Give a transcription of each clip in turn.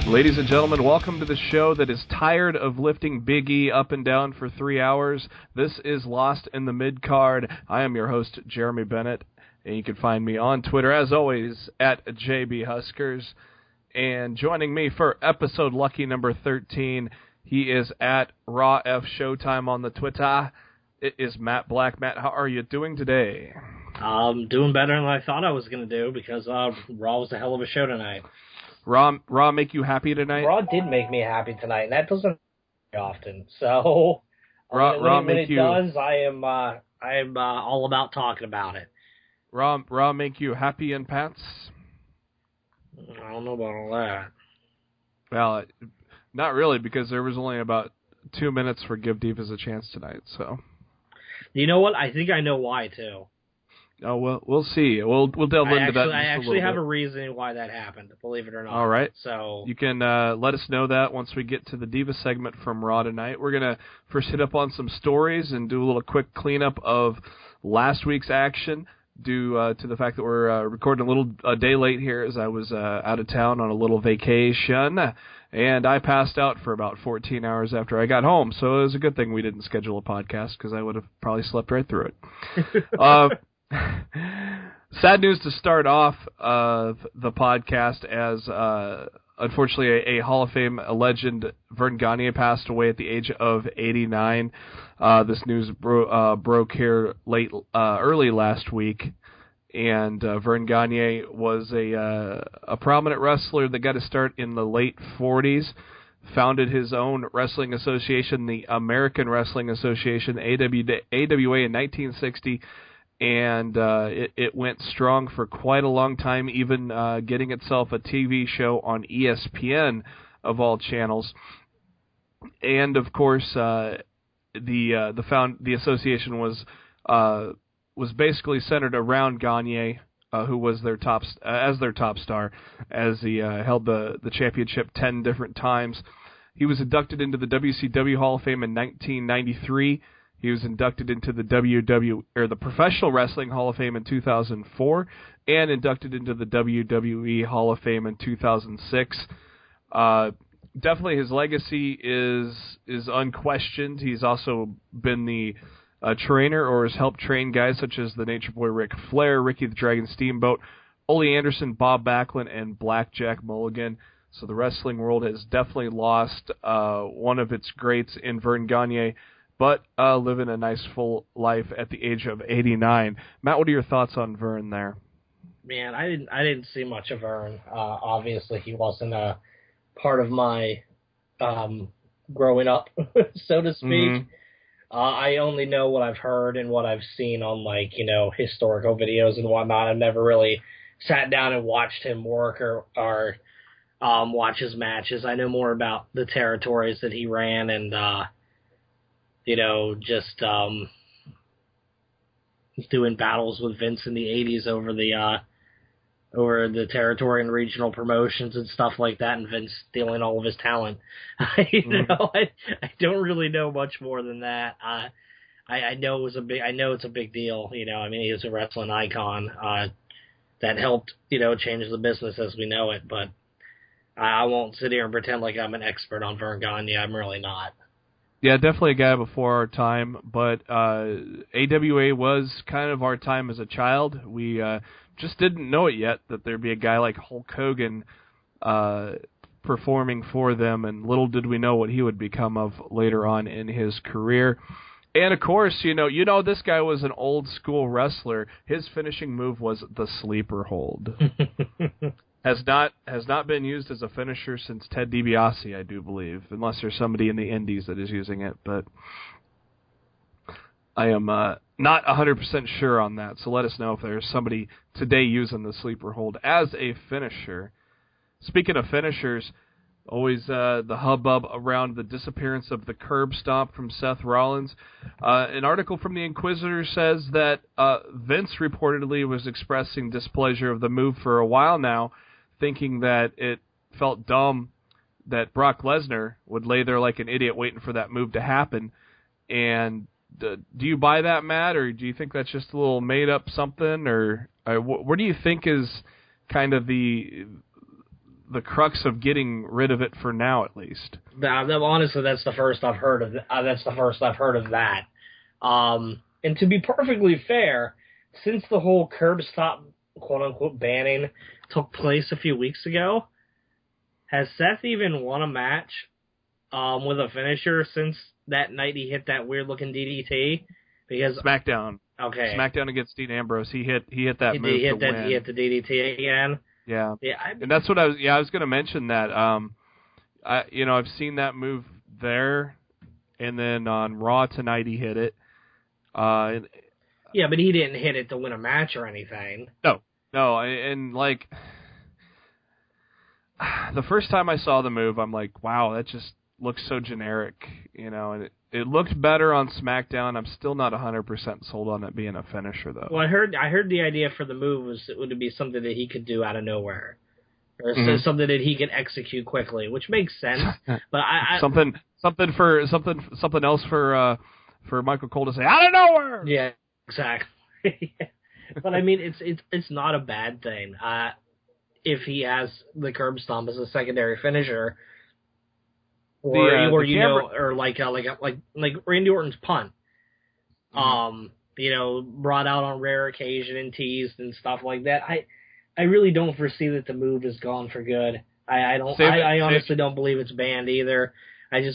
Ladies and gentlemen, welcome to the show that is tired of lifting Big E up and down for 3 hours. This is Lost in the Midcard. I am your host, Jeremy Bennett, and you can find me on Twitter, as always, at JBHuskers. And joining me for episode lucky number 13, he is at Raw F Showtime on the Twitter. It is Matt Black. Matt, how are you doing today? I'm doing better than I thought I was going to do because Raw was a hell of a show tonight. Raw make you happy tonight? Raw did make me happy tonight, and that doesn't happen very often. So when it does, I am all about talking about it. Raw make you happy in pants? I don't know about all that. Well, not really, because there was only about 2 minutes for Give Divas a chance tonight. So, you know what? I think I know why too. Oh, well, we'll see. We'll delve into that. I actually have a reason why that happened, believe it or not. All right. So you can let us know that once we get to the Diva segment from Raw tonight. We're going to first hit up on some stories and do a little quick cleanup of last week's action due to the fact that we're recording a day late here as I was out of town on a little vacation. And I passed out for about 14 hours after I got home. So it was a good thing we didn't schedule a podcast because I would have probably slept right through it. Sad news to start off the podcast as unfortunately a Hall of Fame legend, Verne Gagne, passed away at the age of 89. This news broke here early last week, and Verne Gagne was a prominent wrestler that got his start in the late 40s. Founded his own wrestling association, the American Wrestling Association, AWA, in 1960. And it went strong for quite a long time, even getting itself a TV show on ESPN, of all channels. And of course, the association was basically centered around Gagne, who was their top star, as he held the championship 10 different times. He was inducted into the WCW Hall of Fame in 1993. He was inducted into the the Professional Wrestling Hall of Fame in 2004, and inducted into the WWE Hall of Fame in 2006. Definitely, his legacy is unquestioned. He's also been the trainer, or has helped train guys such as the Nature Boy Ric Flair, Ricky the Dragon Steamboat, Ole Anderson, Bob Backlund, and Blackjack Mulligan. So the wrestling world has definitely lost one of its greats in Verne Gagne, but living a nice full life at the age of 89. Matt, what are your thoughts on Verne there? Man, I didn't see much of Verne. Obviously, he wasn't a part of my growing up, so to speak. Mm-hmm. I only know what I've heard and what I've seen on, historical videos and whatnot. I've never really sat down and watched him work or watch his matches. I know more about the territories that he ran and just doing battles with Vince in the 80s over the territory and regional promotions and stuff like that, and Vince stealing all of his talent. I don't really know much more than that. I know it's a big deal. He was a wrestling icon that helped change the business as we know it. But I won't sit here and pretend like I'm an expert on Verne Gagne. I'm really not. Yeah, definitely a guy before our time, but AWA was kind of our time as a child. We just didn't know it yet that there'd be a guy like Hulk Hogan performing for them, and little did we know what he would become of later on in his career. And of course, this guy was an old school wrestler. His finishing move was the sleeper hold. Has not been used as a finisher since Ted DiBiase, I do believe, unless there's somebody in the Indies that is using it. But I am not 100% sure on that. So let us know if there's somebody today using the sleeper hold as a finisher. Speaking of finishers, Always the hubbub around the disappearance of the curb stomp from Seth Rollins. An article from the Inquisitor says that Vince reportedly was expressing displeasure of the move for a while now, thinking that it felt dumb that Brock Lesnar would lay there like an idiot waiting for that move to happen. And do you buy that, Matt, or do you think that's just a little made-up something? Or what do you think is kind of the crux of getting rid of it for now, at least? Honestly, that's the first I've heard of. That. And to be perfectly fair, since the whole curb stop, quote unquote, banning took place a few weeks ago, has Seth even won a match with a finisher since that night he hit that weird looking DDT? Because Smackdown. Okay. Smackdown against Dean Ambrose. He hit that move to win. He hit the DDT again. Yeah. And that's what I was going to mention that. I've seen that move there, and then on Raw tonight he hit it. Yeah, but he didn't hit it to win a match or anything. No, and like the first time I saw the move, I'm like, wow, that just looks so generic, and it looked better on SmackDown. I'm still not 100% sold on it being a finisher, though. Well, I heard the idea for the move was it would be something that he could do out of nowhere, or something that he could execute quickly, which makes sense. But something else for Michael Cole to say out of nowhere. Yeah, exactly. But I mean, it's not a bad thing. If he has the curb stomp as a secondary finisher. Or like Randy Orton's punt, brought out on rare occasion and teased and stuff like that. I really don't foresee that the move is gone for good. I honestly don't believe it's banned either. You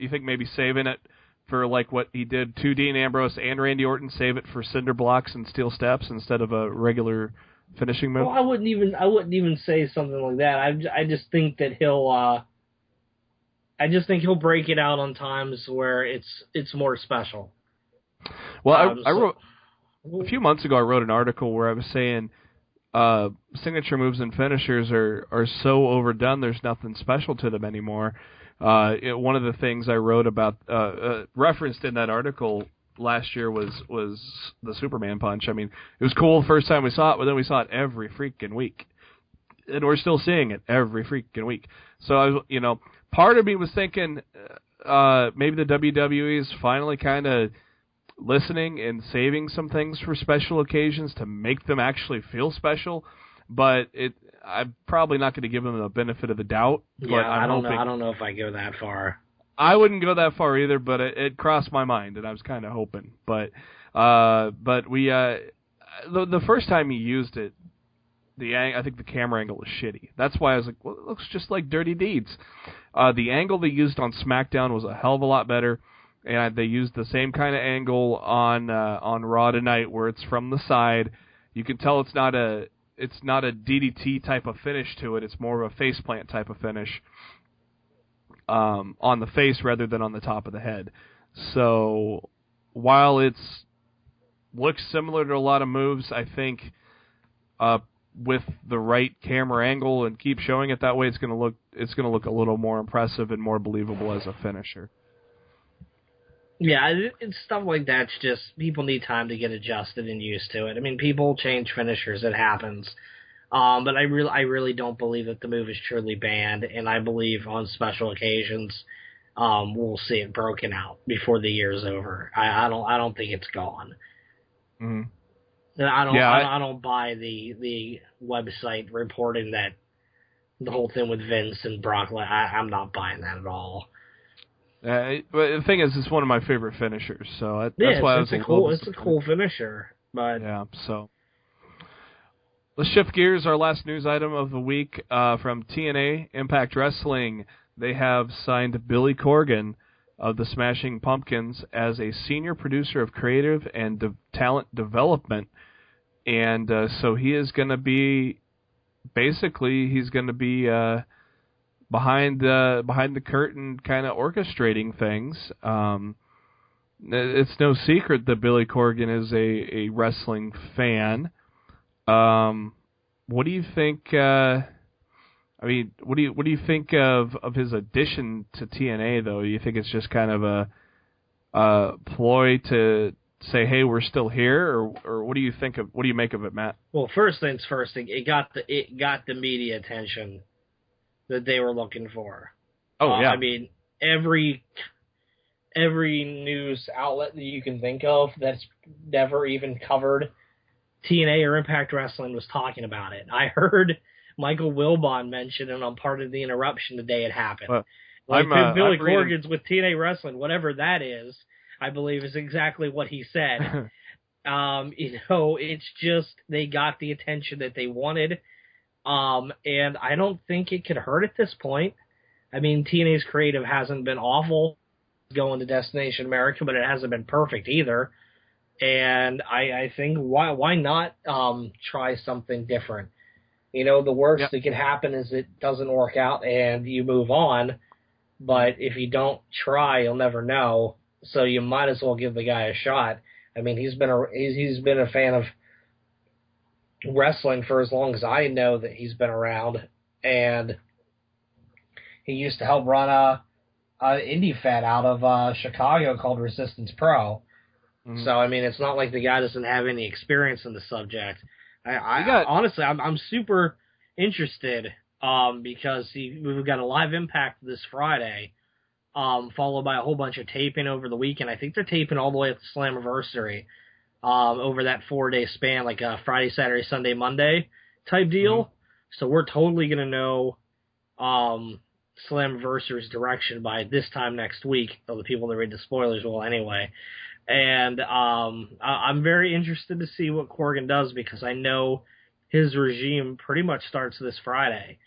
think maybe saving it for like what he did to Dean Ambrose and Randy Orton, save it for cinder blocks and steel steps instead of a regular finishing move? Well, I wouldn't even say something like that. I just think that he'll. I just think he'll break it out on times where it's more special. Well, I wrote a few months ago. I wrote an article where I was saying signature moves and finishers are so overdone. There's nothing special to them anymore. One of the things I wrote about referenced in that article last year was the Superman punch. I mean, it was cool the first time we saw it, but then we saw it every freaking week, and we're still seeing it every freaking week. So part of me was thinking maybe the WWE is finally kind of listening and saving some things for special occasions to make them actually feel special. But I'm probably not going to give them the benefit of the doubt. Yeah, but I don't know if I go that far. I wouldn't go that far either, but it crossed my mind, and I was kind of hoping. But we the first time he used it, I think the camera angle was shitty. That's why I was like, well, it looks just like Dirty Deeds. The angle they used on SmackDown was a hell of a lot better, and they used the same kind of angle on Raw tonight, where it's from the side. You can tell it's not a DDT type of finish to it. It's more of a faceplant type of finish on the face rather than on the top of the head. So while it's looks similar to a lot of moves, I think with the right camera angle and keep showing it that way, it's going to look a little more impressive and more believable as a finisher. Yeah, it's stuff like that's just people need time to get adjusted and used to it. I mean, people change finishers; it happens. But I really don't believe that the move is truly banned, and I believe on special occasions we'll see it broken out before the year's over. I don't think it's gone. Mm-hmm. I don't buy the website reporting that the whole thing with Vince and Brock. I'm not buying that at all. But the thing is, it's one of my favorite finishers, so that's why it's a cool finisher. But yeah, so let's shift gears. Our last news item of the week from TNA Impact Wrestling. They have signed Billy Corgan of the Smashing Pumpkins as a senior producer of creative and talent development. And so he is going to be, basically, behind the curtain kind of orchestrating things. It's no secret that Billy Corgan is a wrestling fan. What do you think I mean, what do you think of his addition to TNA though? You think it's just kind of a ploy to say, hey, we're still here, or what do you think of? What do you make of it, Matt? Well, first things first, it got the media attention that they were looking for. Oh yeah. I mean, every news outlet that you can think of that's never even covered TNA or Impact Wrestling was talking about it. I heard Michael Wilbon mention it on Part of the Interruption the day it happened. Billy Corgan's with TNA Wrestling, whatever that is, I believe is exactly what he said. It's just they got the attention that they wanted, and I don't think it could hurt at this point. I mean, TNA's creative hasn't been awful going to Destination America, but it hasn't been perfect either. And I think why not try something different? The worst that could happen is it doesn't work out and you move on. But if you don't try, you'll never know. So you might as well give the guy a shot. I mean, he's been a fan of wrestling for as long as I know that he's been around, and he used to help run a indie fed out of Chicago called Resistance Pro. Mm-hmm. So I mean, it's not like the guy doesn't have any experience in the subject. Honestly, I'm super interested because we've got a live Impact this Friday, followed by a whole bunch of taping over the weekend. I think they're taping all the way up to Slammiversary over that 4-day span, like a Friday, Saturday, Sunday, Monday type deal. Mm-hmm. So we're totally going to know Slammiversary's direction by this time next week, though the people that read the spoilers will anyway. And I'm very interested to see what Corgan does because I know his regime pretty much starts this Friday.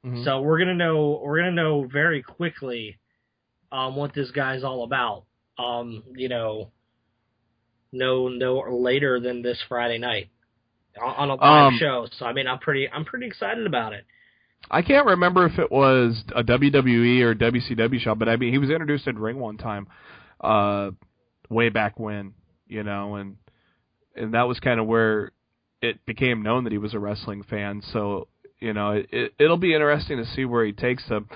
Mm-hmm. So we're gonna know very quickly what this guy's all about. No later than this Friday night on a live show. So I mean, I'm pretty excited about it. I can't remember if it was a WWE or WCW show, but I mean, he was introduced in ring one time. Way back when, and that was kind of where it became known that he was a wrestling fan. So, it'll be interesting to see where he takes them.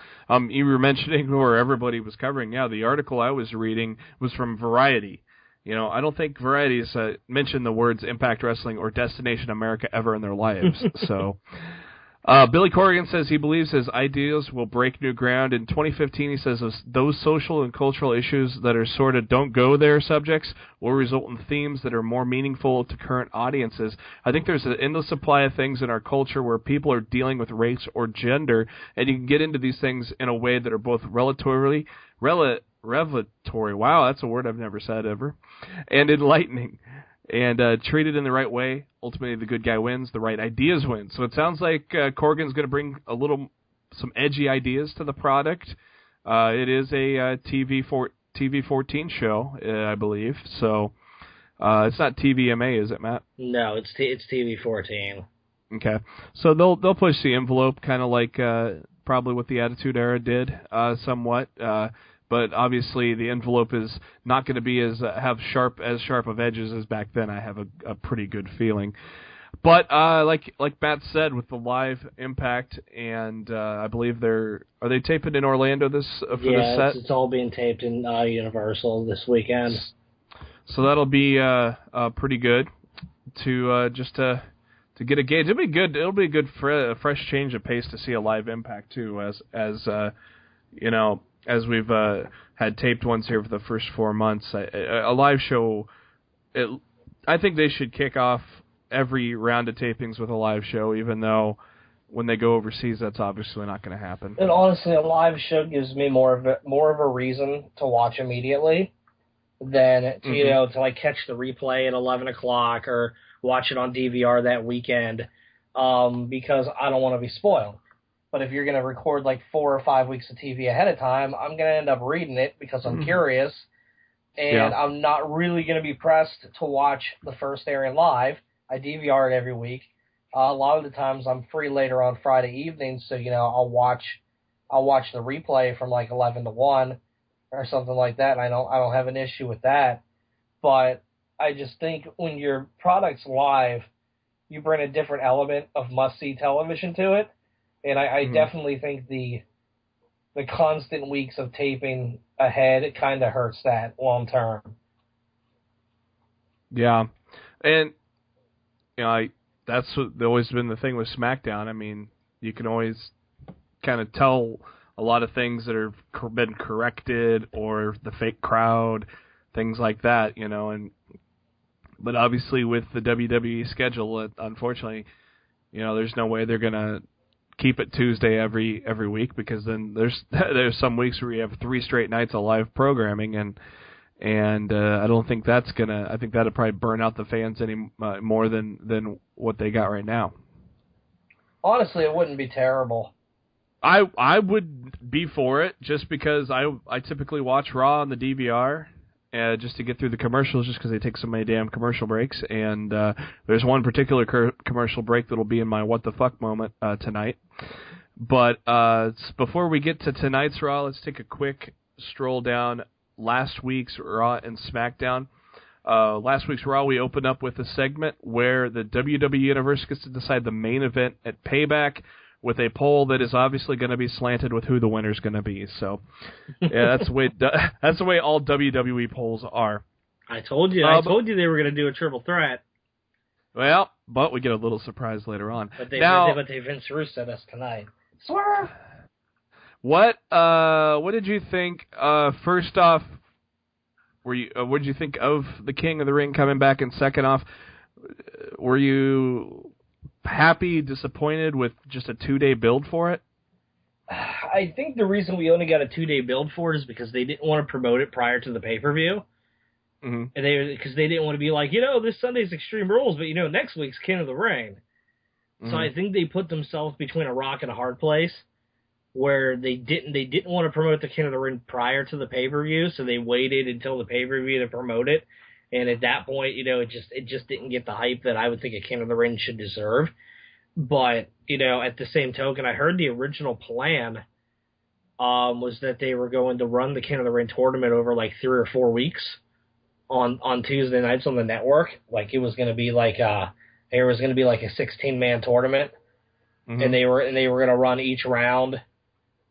You were mentioning where everybody was covering. Yeah, the article I was reading was from Variety. I don't think Variety's mentioned the words Impact Wrestling or Destination America ever in their lives. So. Billy Corgan says he believes his ideas will break new ground. In 2015, he says those social and cultural issues that are sort of don't go there subjects will result in themes that are more meaningful to current audiences. I think there's an endless supply of things in our culture where people are dealing with race or gender, and you can get into these things in a way that are both revelatory, wow, that's a word I've never said ever, and enlightening. And treated in the right way, ultimately the good guy wins, the right ideas win. So it sounds like Corgan's going to bring some edgy ideas to the product. It is a TV-14 show, I believe. So it's not TVMA, is it, Matt? No, it's TV-14. Okay, so they'll push the envelope, kind of like probably what the Attitude Era did, somewhat. But obviously, the envelope is not going to be as sharp of edges as back then. I have a pretty good feeling. But like Matt said, with the live Impact, and I believe are they taping in Orlando this set? Yeah, it's all being taped in Universal this weekend. So that'll be pretty good to get a gauge. It'll be good. It'll be a good fresh change of pace to see a live Impact too, as we've had taped ones here for the first 4 months. A live show, I think they should kick off every round of tapings with a live show, even though when they go overseas, that's obviously not going to happen. And honestly, a live show gives me more of a reason to watch immediately than to to catch the replay at 11 o'clock or watch it on DVR that weekend, because I don't want to be spoiled. But if you're going to record 4 or 5 weeks of TV ahead of time, I'm going to end up reading it because I'm curious, and I'm not really going to be pressed to watch the first airing live. I DVR it every week. A lot of the times I'm free later on Friday evening, so I'll watch the replay from 11 to 1 or something like that, and I don't have an issue with that. But I just think when your product's live, you bring a different element of must-see television to it. And I definitely think the constant weeks of taping ahead, it kind of hurts that long term. Yeah, and that's always been the thing with SmackDown. I mean, you can always kind of tell a lot of things that have been corrected or the fake crowd, things like that, but obviously with the WWE schedule, unfortunately, there's no way they're gonna keep it Tuesday every week, because then there's some weeks where you have 3 straight nights of live programming, and I don't think that's gonna. I think that'll probably burn out the fans any more than what they got right now. Honestly, it wouldn't be terrible. I would be for it, just because I typically watch Raw on the DVR. Just to get through the commercials, just because they take so many damn commercial breaks. And there's one particular commercial break that'll be in my what the fuck moment tonight. But before we get to tonight's Raw, let's take a quick stroll down last week's Raw and SmackDown. Last week's Raw, we opened up with a segment where the WWE Universe gets to decide the main event at Payback, with a poll that is obviously going to be slanted with who the winner's going to be. So, yeah, that's the way all WWE polls are. I told you they were going to do a triple threat. Well, but we get a little surprise later on. But they Vince Russo us tonight. Swerve. What did you think? First off, what did you think of the King of the Ring coming back? And second off, were you happy, disappointed with just a 2-day build for it? I think the reason we only got a 2-day build for it is because they didn't want to promote it prior to the pay-per-view. Mm-hmm. And because they didn't want to be like, this Sunday's Extreme Rules, but next week's King of the Ring. Mm-hmm. So I think they put themselves between a rock and a hard place, where they didn't want to promote the King of the Ring prior to the pay-per-view, so they waited until the pay-per-view to promote it. And at that point, it just didn't get the hype that I would think a King of the Ring should deserve. But, at the same token, I heard the original plan was that they were going to run the King of the Ring tournament over like 3 or 4 weeks on Tuesday nights on the network. Like it was going to be like a 16-man tournament, mm-hmm. and they were going to run each round,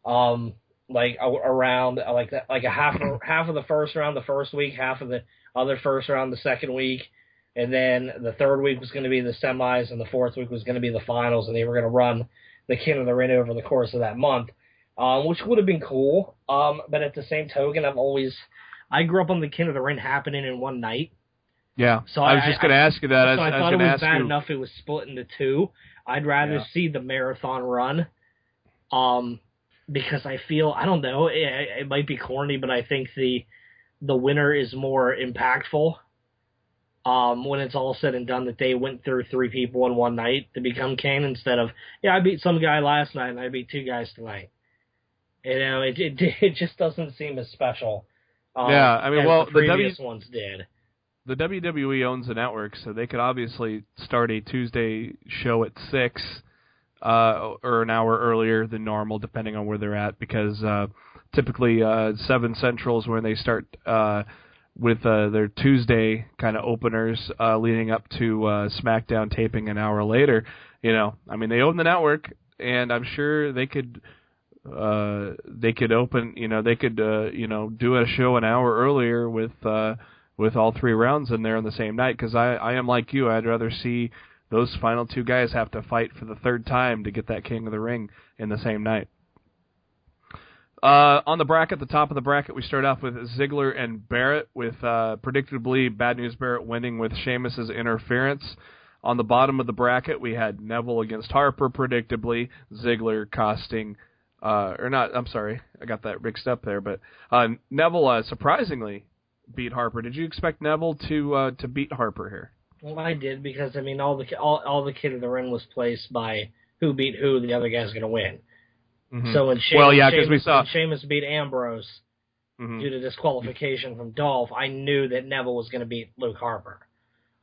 like around like a half of the first round the first week, half of the other first round the second week, and then the third week was going to be the semis, and the fourth week was going to be the finals, and they were going to run the King of the Ring over the course of that month, which would have been cool. But at the same token, I grew up on the King of the Ring happening in one night. Yeah, so I was just going to ask you that. So I thought it was bad enough it was split into 2. I'd rather see the marathon run, because I feel, I don't know, it might be corny, but I think the winner is more impactful when it's all said and done, that they went through 3 people in one night to become king, instead of, I beat some guy last night and I beat 2 guys tonight. It just doesn't seem as special. Yeah, I mean, as the previous ones did. The WWE owns the network, so they could obviously start a Tuesday show at 6 or an hour earlier than normal, depending on where they're at, because typically 7 Central is when they start with their Tuesday kind of openers leading up to SmackDown taping an hour later. I mean, they own the network, and I'm sure they could open, they could do a show an hour earlier with all 3 rounds in there on the same night, because I am like you. I'd rather see those final 2 guys have to fight for the 3rd time to get that King of the Ring in the same night. On the bracket, the top of the bracket, we start off with Ziggler and Barrett, with predictably Bad News Barrett winning with Sheamus's interference. On the bottom of the bracket, we had Neville against Harper, predictably Ziggler costing, I got that mixed up there, but Neville surprisingly beat Harper. Did you expect Neville to beat Harper here? Well, I did, because all the King of the Ring was placed by who beat who, the other guy's going to win. Mm-hmm. So when Sheamus beat Ambrose due to disqualification from Dolph, I knew that Neville was going to beat Luke Harper.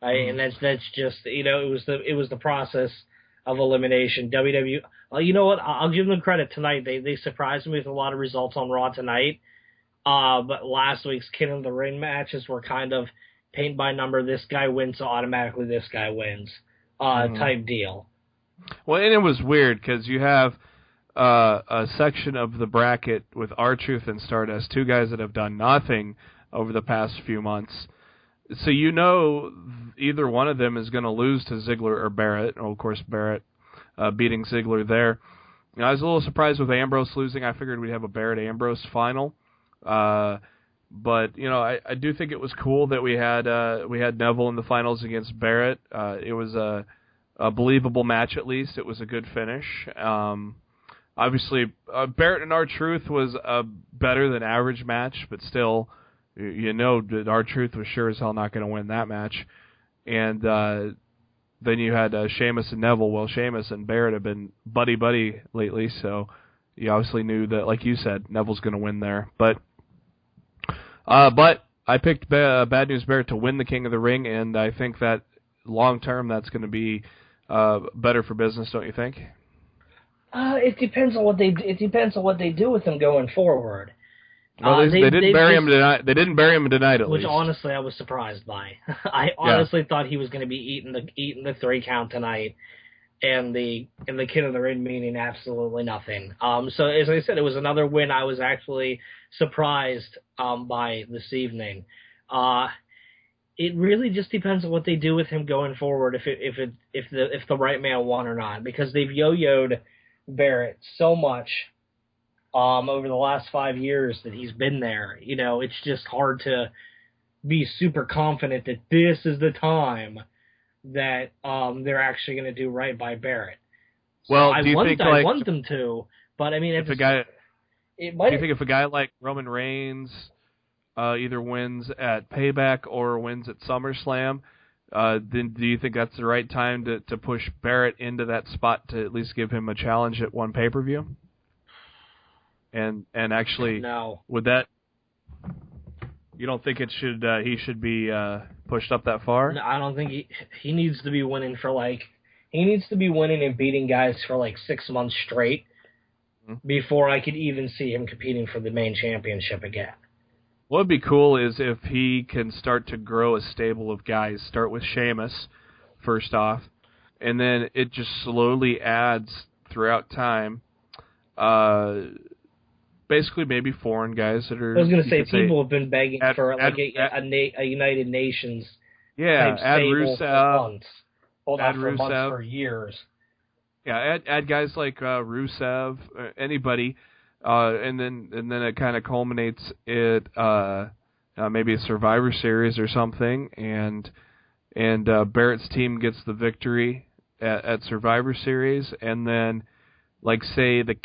And that's just, it was the process of elimination. WWE, you know what? I'll give them credit tonight. They surprised me with a lot of results on Raw tonight. But last week's King of the Ring matches were kind of paint by number. This guy wins, so automatically this guy wins type deal. Well, and it was weird because you have a section of the bracket with R-Truth and Stardust, two guys that have done nothing over the past few months. So either one of them is going to lose to Ziggler or Barrett. Of course, Barrett beating Ziggler there. I was a little surprised with Ambrose losing. I figured we'd have a Barrett-Ambrose final. But I do think it was cool that we had Neville in the finals against Barrett. It was a believable match, at least. It was a good finish. Obviously, Barrett and R-Truth was a better than average match, but still, that R-Truth was sure as hell not going to win that match. And then you had Sheamus and Neville. Well, Sheamus and Barrett have been buddy-buddy lately, so you obviously knew that, like you said, Neville's going to win there. But I picked Bad News Barrett to win the King of the Ring, and I think that long-term that's going to be better for business, don't you think? It depends on what they do with him going forward. Well, they didn't bury him tonight. They didn't bury him tonight, at least. Which honestly, I was surprised by. I honestly thought he was going to be eating the 3 count tonight, and the King of the Ring meaning absolutely nothing. So as I said, it was another win I was actually surprised by this evening. It really just depends on what they do with him going forward, if the right man won or not, because they've yo-yoed Barrett so much over the last 5 years that he's been there. It's just hard to be super confident that this is the time that they're actually going to do right by Barrett. So well, I want them to, but I mean, do you think if a guy like Roman Reigns either wins at Payback or wins at SummerSlam, then do you think that's the right time to push Barrett into that spot to at least give him a challenge at one pay-per-view? And actually, no. Would that? You don't think he should be pushed up that far? No, I don't think he needs to be winning he needs to be winning and beating guys for 6 months straight before I could even see him competing for the main championship again. What would be cool is if he can start to grow a stable of guys. Start with Sheamus, first off, and then it just slowly adds throughout time. Basically, maybe foreign guys that are. I was going to say people have been begging for a United Nations. Yeah, add Rusev. For months. Hold on, for Rusev. months, for years. Yeah, add guys like Rusev, anybody. And then it kind of culminates at maybe a Survivor Series or something, and Barrett's team gets the victory at Survivor Series, and then say the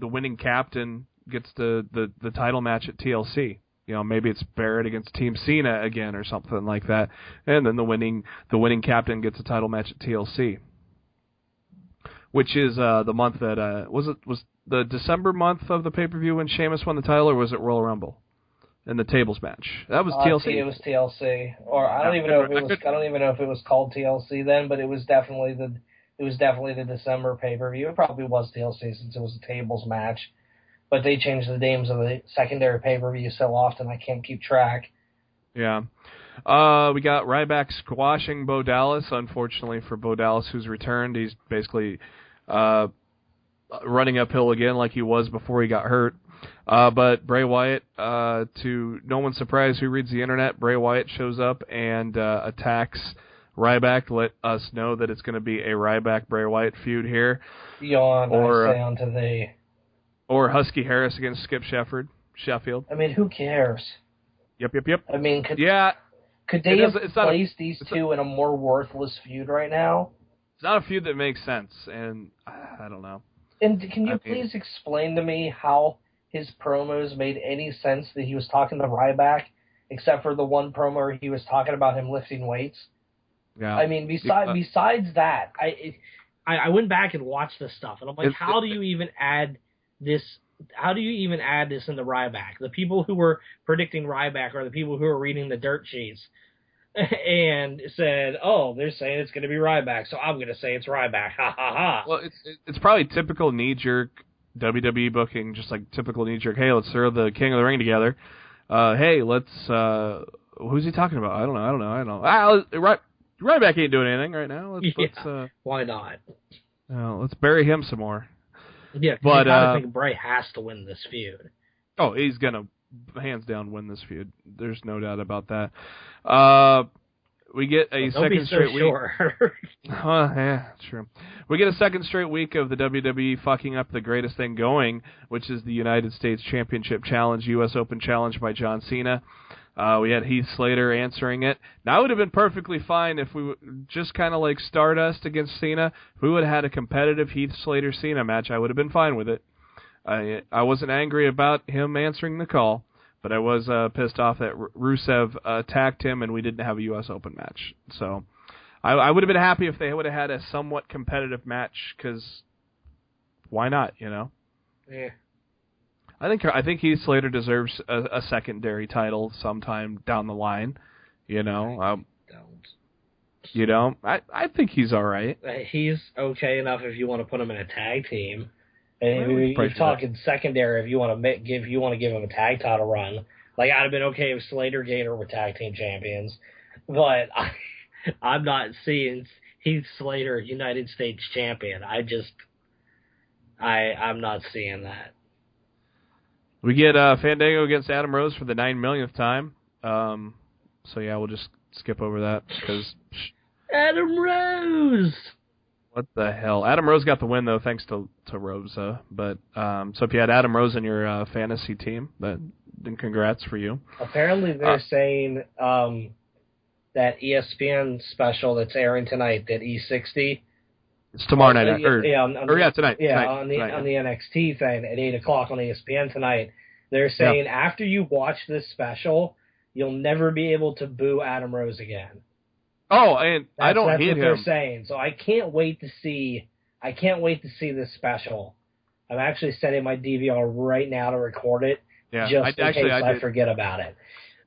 winning captain gets the title match at TLC. Maybe it's Barrett against Team Cena again or something like that, and then the winning captain gets a title match at TLC, which is the month that was the December month of the pay-per-view when Sheamus won the title, or was it Royal Rumble in the tables match? That was TLC. It was TLC, or I don't even know if it was called TLC then, but it was definitely the December pay-per-view. It probably was TLC since it was a tables match, but they changed the names of the secondary pay-per-view so often I can't keep track. Yeah. We got Ryback squashing Bo Dallas. Unfortunately for Bo Dallas, who's returned, he's basically running uphill again like he was before he got hurt. But Bray Wyatt, to no one's surprise who reads the internet, Bray Wyatt shows up and attacks Ryback. Let us know that it's going to be a Ryback-Bray Wyatt feud here. Yawn, I say unto thee. Or Husky Harris against Skip Sheffield. I mean, who cares? Yep. I mean, could they have placed these two in a more worthless feud right now? It's not a feud that makes sense, and I don't know. And can you please explain to me how his promos made any sense that he was talking to Ryback, except for the one promo where he was talking about him lifting weights? Yeah. I mean, besides that, I went back and watched this stuff, and I'm like, how do you even add this? How do you even add this into Ryback? The people who were predicting Ryback are the people who are reading the dirt sheets and said, "Oh, they're saying it's going to be Ryback, so I'm going to say it's Ryback." Ha ha ha. Well, it's probably typical knee-jerk WWE booking, just like typical knee-jerk. Hey, let's throw the King of the Ring together. Hey, let's. Who's he talking about? I don't know. Ryback ain't doing anything right now. Let's why not? Let's bury him some more. Yeah, but I think Bray has to win this feud. Oh, he's gonna hands down win this feud. There's no doubt about that. We get a second straight week. Yeah, true. We get a second straight week of the WWE fucking up the greatest thing going, which is the United States Championship Challenge, U.S. Open Challenge by John Cena. We had Heath Slater answering it. Now, it would have been perfectly fine if we just kind of like Stardust against Cena. If we would have had a competitive Heath Slater-Cena match, I would have been fine with it. I wasn't angry about him answering the call, but I was pissed off that Rusev attacked him and we didn't have a U.S. Open match. So I would have been happy if they would have had a somewhat competitive match, because why not, you know? Yeah. I think Heath Slater deserves a secondary title sometime down the line, you know? You don't? I think he's all right. He's okay enough if you want to put him in a tag team. And you're talking secondary if you want to give him a tag title run. Like, I'd have been okay if Slater Gator were tag team champions, but I'm not seeing Heath Slater United States champion. I'm not seeing that. We get Fandango against Adam Rose for the 9 millionth time. So yeah, we'll just skip over that because Adam Rose. What the hell? Adam Rose got the win, though, thanks to Rosa. But so if you had Adam Rose in your fantasy team, then congrats for you. Apparently, they're saying that ESPN special that's airing tonight, that E60. It's tomorrow night. Tonight. Yeah, on the NXT thing at 8 o'clock on ESPN tonight. They're saying after you watch this special, you'll never be able to boo Adam Rose again. Oh, and I don't hate him. That's what they're saying. So I can't wait to see this special. I'm actually setting my DVR right now to record it, just in case I forget about it.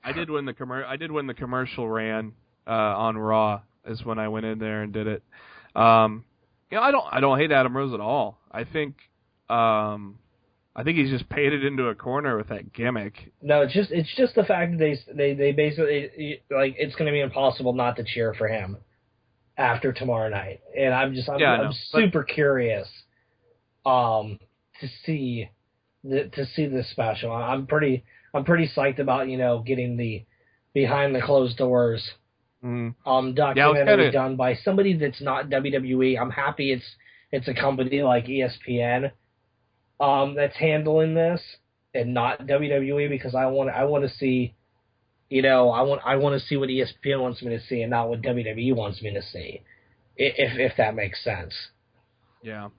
I did when the commercial ran on Raw is when I went in there and did it. I don't hate Adam Rose at all. I think he's just painted into a corner with that gimmick. No, it's just the fact that they basically, like, it's going to be impossible not to cheer for him after tomorrow night, and I'm super curious to see this special. I'm pretty psyched about getting the behind the closed doors documentary done by somebody that's not WWE. I'm happy it's a company like ESPN. That's handling this and not WWE, because I want to see, I want to see what ESPN wants me to see and not what WWE wants me to see, if that makes sense. Yeah,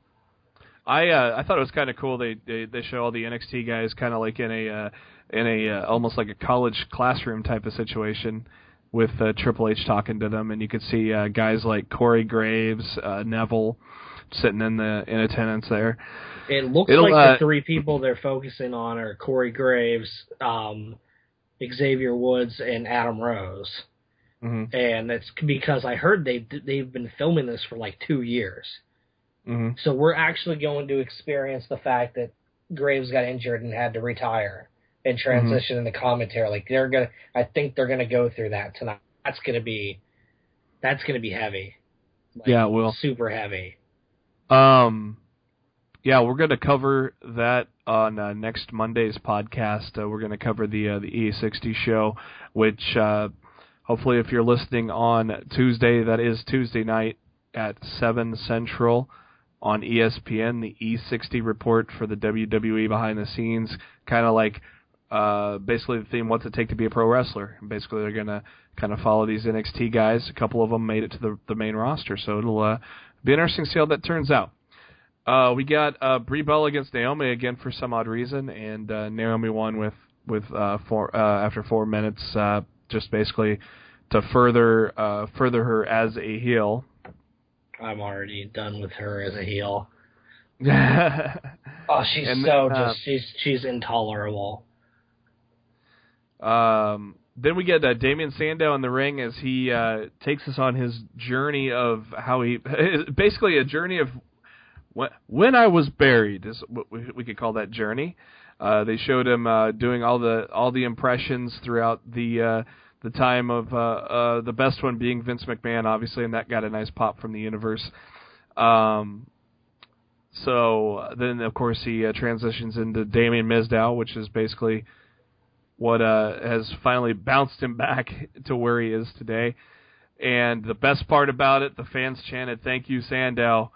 I thought it was kind of cool. They show all the NXT guys kind of like in a almost like a college classroom type of situation with Triple H talking to them, and you could see guys like Corey Graves, Neville, sitting in attendance there. It looks like the three people they're focusing on are Corey Graves, Xavier Woods, and Adam Rose. Mm-hmm. And that's because I heard they've been filming this for like 2 years. Mm-hmm. So we're actually going to experience the fact that Graves got injured and had to retire and transition into commentary. Like I think they're gonna go through that tonight. That's gonna be heavy. Like, yeah, it will. Super heavy. Yeah, we're going to cover that on next Monday's podcast. We're going to cover the E60 show, which hopefully if you're listening on Tuesday, that is Tuesday night at 7 Central on ESPN, the E60 report for the WWE behind the scenes, kind of like basically the theme, what's it take to be a pro wrestler? And basically they're going to kind of follow these NXT guys. A couple of them made it to the main roster, so it'll be interesting to see how that turns out. We got Brie Bella against Naomi again for some odd reason, and Naomi won after 4 minutes, just basically to further her as a heel. I'm already done with her as a heel. She's she's intolerable. Then we get Damian Sandow in the ring as he takes us on his journey of how he basically a journey of when I was buried is what we could call that journey. They showed him doing all the impressions throughout the time of the best one being Vince McMahon, obviously, and that got a nice pop from the universe. So then, of course, he transitions into Damien Mizdow, which is basically what has finally bounced him back to where he is today. And the best part about it, the fans chanted, "Thank you, Sandow,"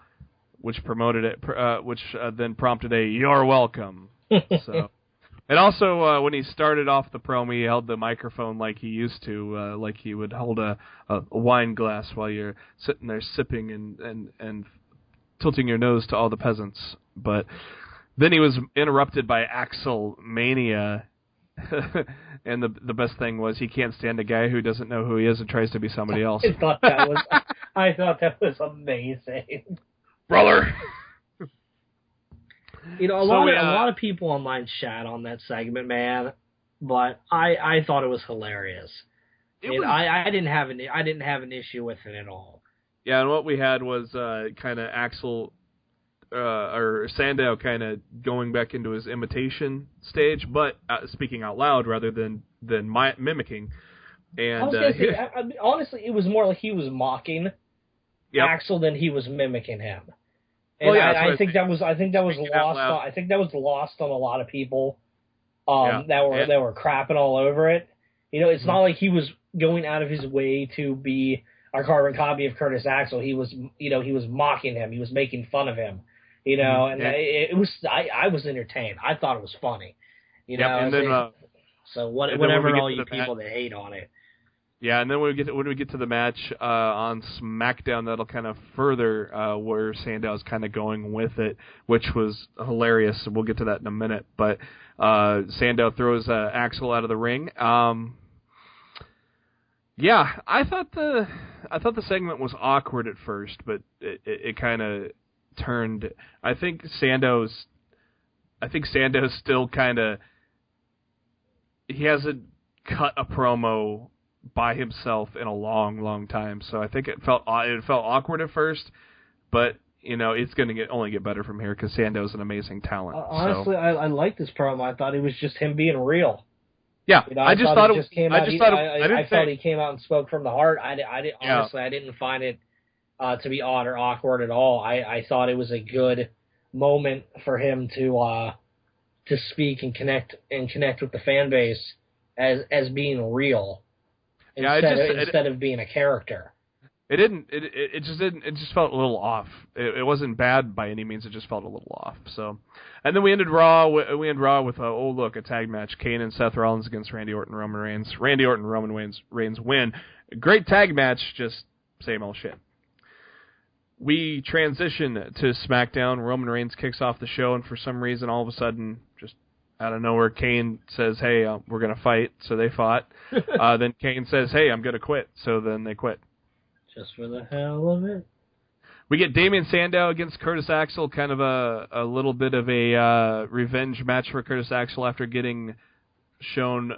which promoted it, which then prompted a "You're welcome." So, and also when he started off the promo, he held the microphone like he used to, like he would hold a wine glass while you're sitting there sipping and tilting your nose to all the peasants. But then he was interrupted by Axel Mania. And the best thing was he can't stand a guy who doesn't know who he is and tries to be somebody else. I thought that was amazing, brother. A lot of people online shat on that segment, man, but I thought it was hilarious. I didn't have an issue with it at all. Yeah, and what we had was kind of Axel or Sandow kind of going back into his imitation stage, but speaking out loud rather than mimicking. And I was gonna say, honestly, it was more like he was mocking Axel than he was mimicking him. And I think that was lost on a lot of people that were crapping all over it. It's not like he was going out of his way to be a carbon copy of Curtis Axel. He was mocking him. He was making fun of him. It was. I was entertained. I thought it was funny. And then, whatever all you people that hate on it. Yeah, and then when we get to the match on SmackDown, that'll kind of further where Sandow's kind of going with it, which was hilarious. We'll get to that in a minute. But Sandow throws Axel out of the ring. Yeah, I thought the segment was awkward at first, but it kind of turned. I think Sandow's still kind of, he hasn't cut a promo by himself in a long time. So I think it felt awkward at first, but it's going to only get better from here because Sandow's an amazing talent. Honestly, I like this promo. I thought it was just him being real. Yeah, I thought he came out and spoke from the heart. Honestly, I didn't find it to be odd or awkward at all. I thought it was a good moment for him to speak and connect with the fan base as being real instead of being a character. It just felt a little off. It wasn't bad by any means. It just felt a little off. So, and then we ended Raw with a tag match: Kane and Seth Rollins against Randy Orton and Roman Reigns. Randy Orton and Roman Reigns win. Great tag match, just same old shit. We transition to SmackDown. Roman Reigns kicks off the show, and for some reason, all of a sudden, just out of nowhere, Kane says, "Hey, we're gonna fight." So they fought. Then Kane says, "Hey, I'm gonna quit." So then they quit. Just for the hell of it. We get Damien Sandow against Curtis Axel, kind of a little bit of a revenge match for Curtis Axel after getting shown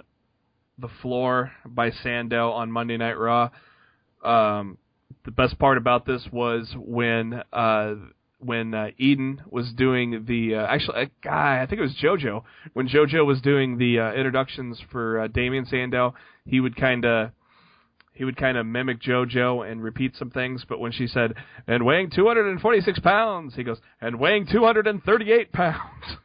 the floor by Sandow on Monday Night Raw. The best part about this was when Eden was doing the I think it was JoJo. When JoJo was doing the introductions for Damien Sandow, he would kind of mimic JoJo and repeat some things, but when she said, "and weighing 246 pounds," he goes, "and weighing 238 pounds."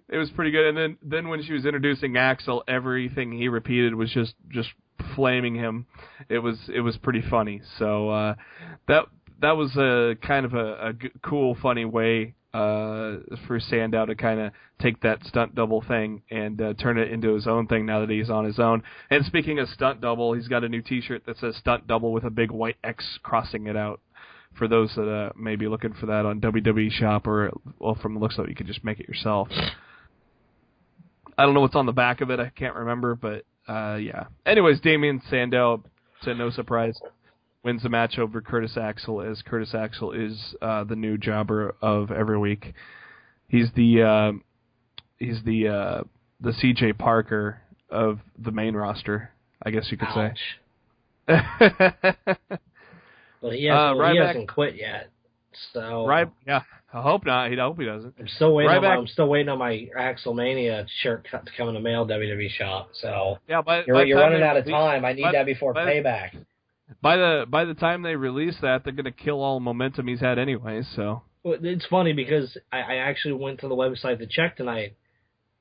It was pretty good. And then when she was introducing Axel, everything he repeated was just flaming him. It was pretty funny. So that was a kind of a cool, funny way for Sandow to kind of take that stunt double thing and turn it into his own thing now that he's on his own. And speaking of stunt double, he's got a new T-shirt that says stunt double with a big white X crossing it out. For those that may be looking for that on WWE Shop, or from the looks of it, you could just make it yourself. I don't know what's on the back of it. I can't remember, but yeah. Anyways, Damien Sandow, to no surprise, wins the match over Curtis Axel, as Curtis Axel is the new jobber of every week. He's the CJ Parker of the main roster, I guess you could say. Well, he hasn't quit yet. So yeah, I hope not. I hope he doesn't. I'm still waiting on my Axelmania shirt to come in the mail WWE Shop. So yeah, you're running out of time. I need that before Payback. By the time they release that, they're going to kill all momentum he's had anyway. So Well, it's funny because I actually went to the website to check tonight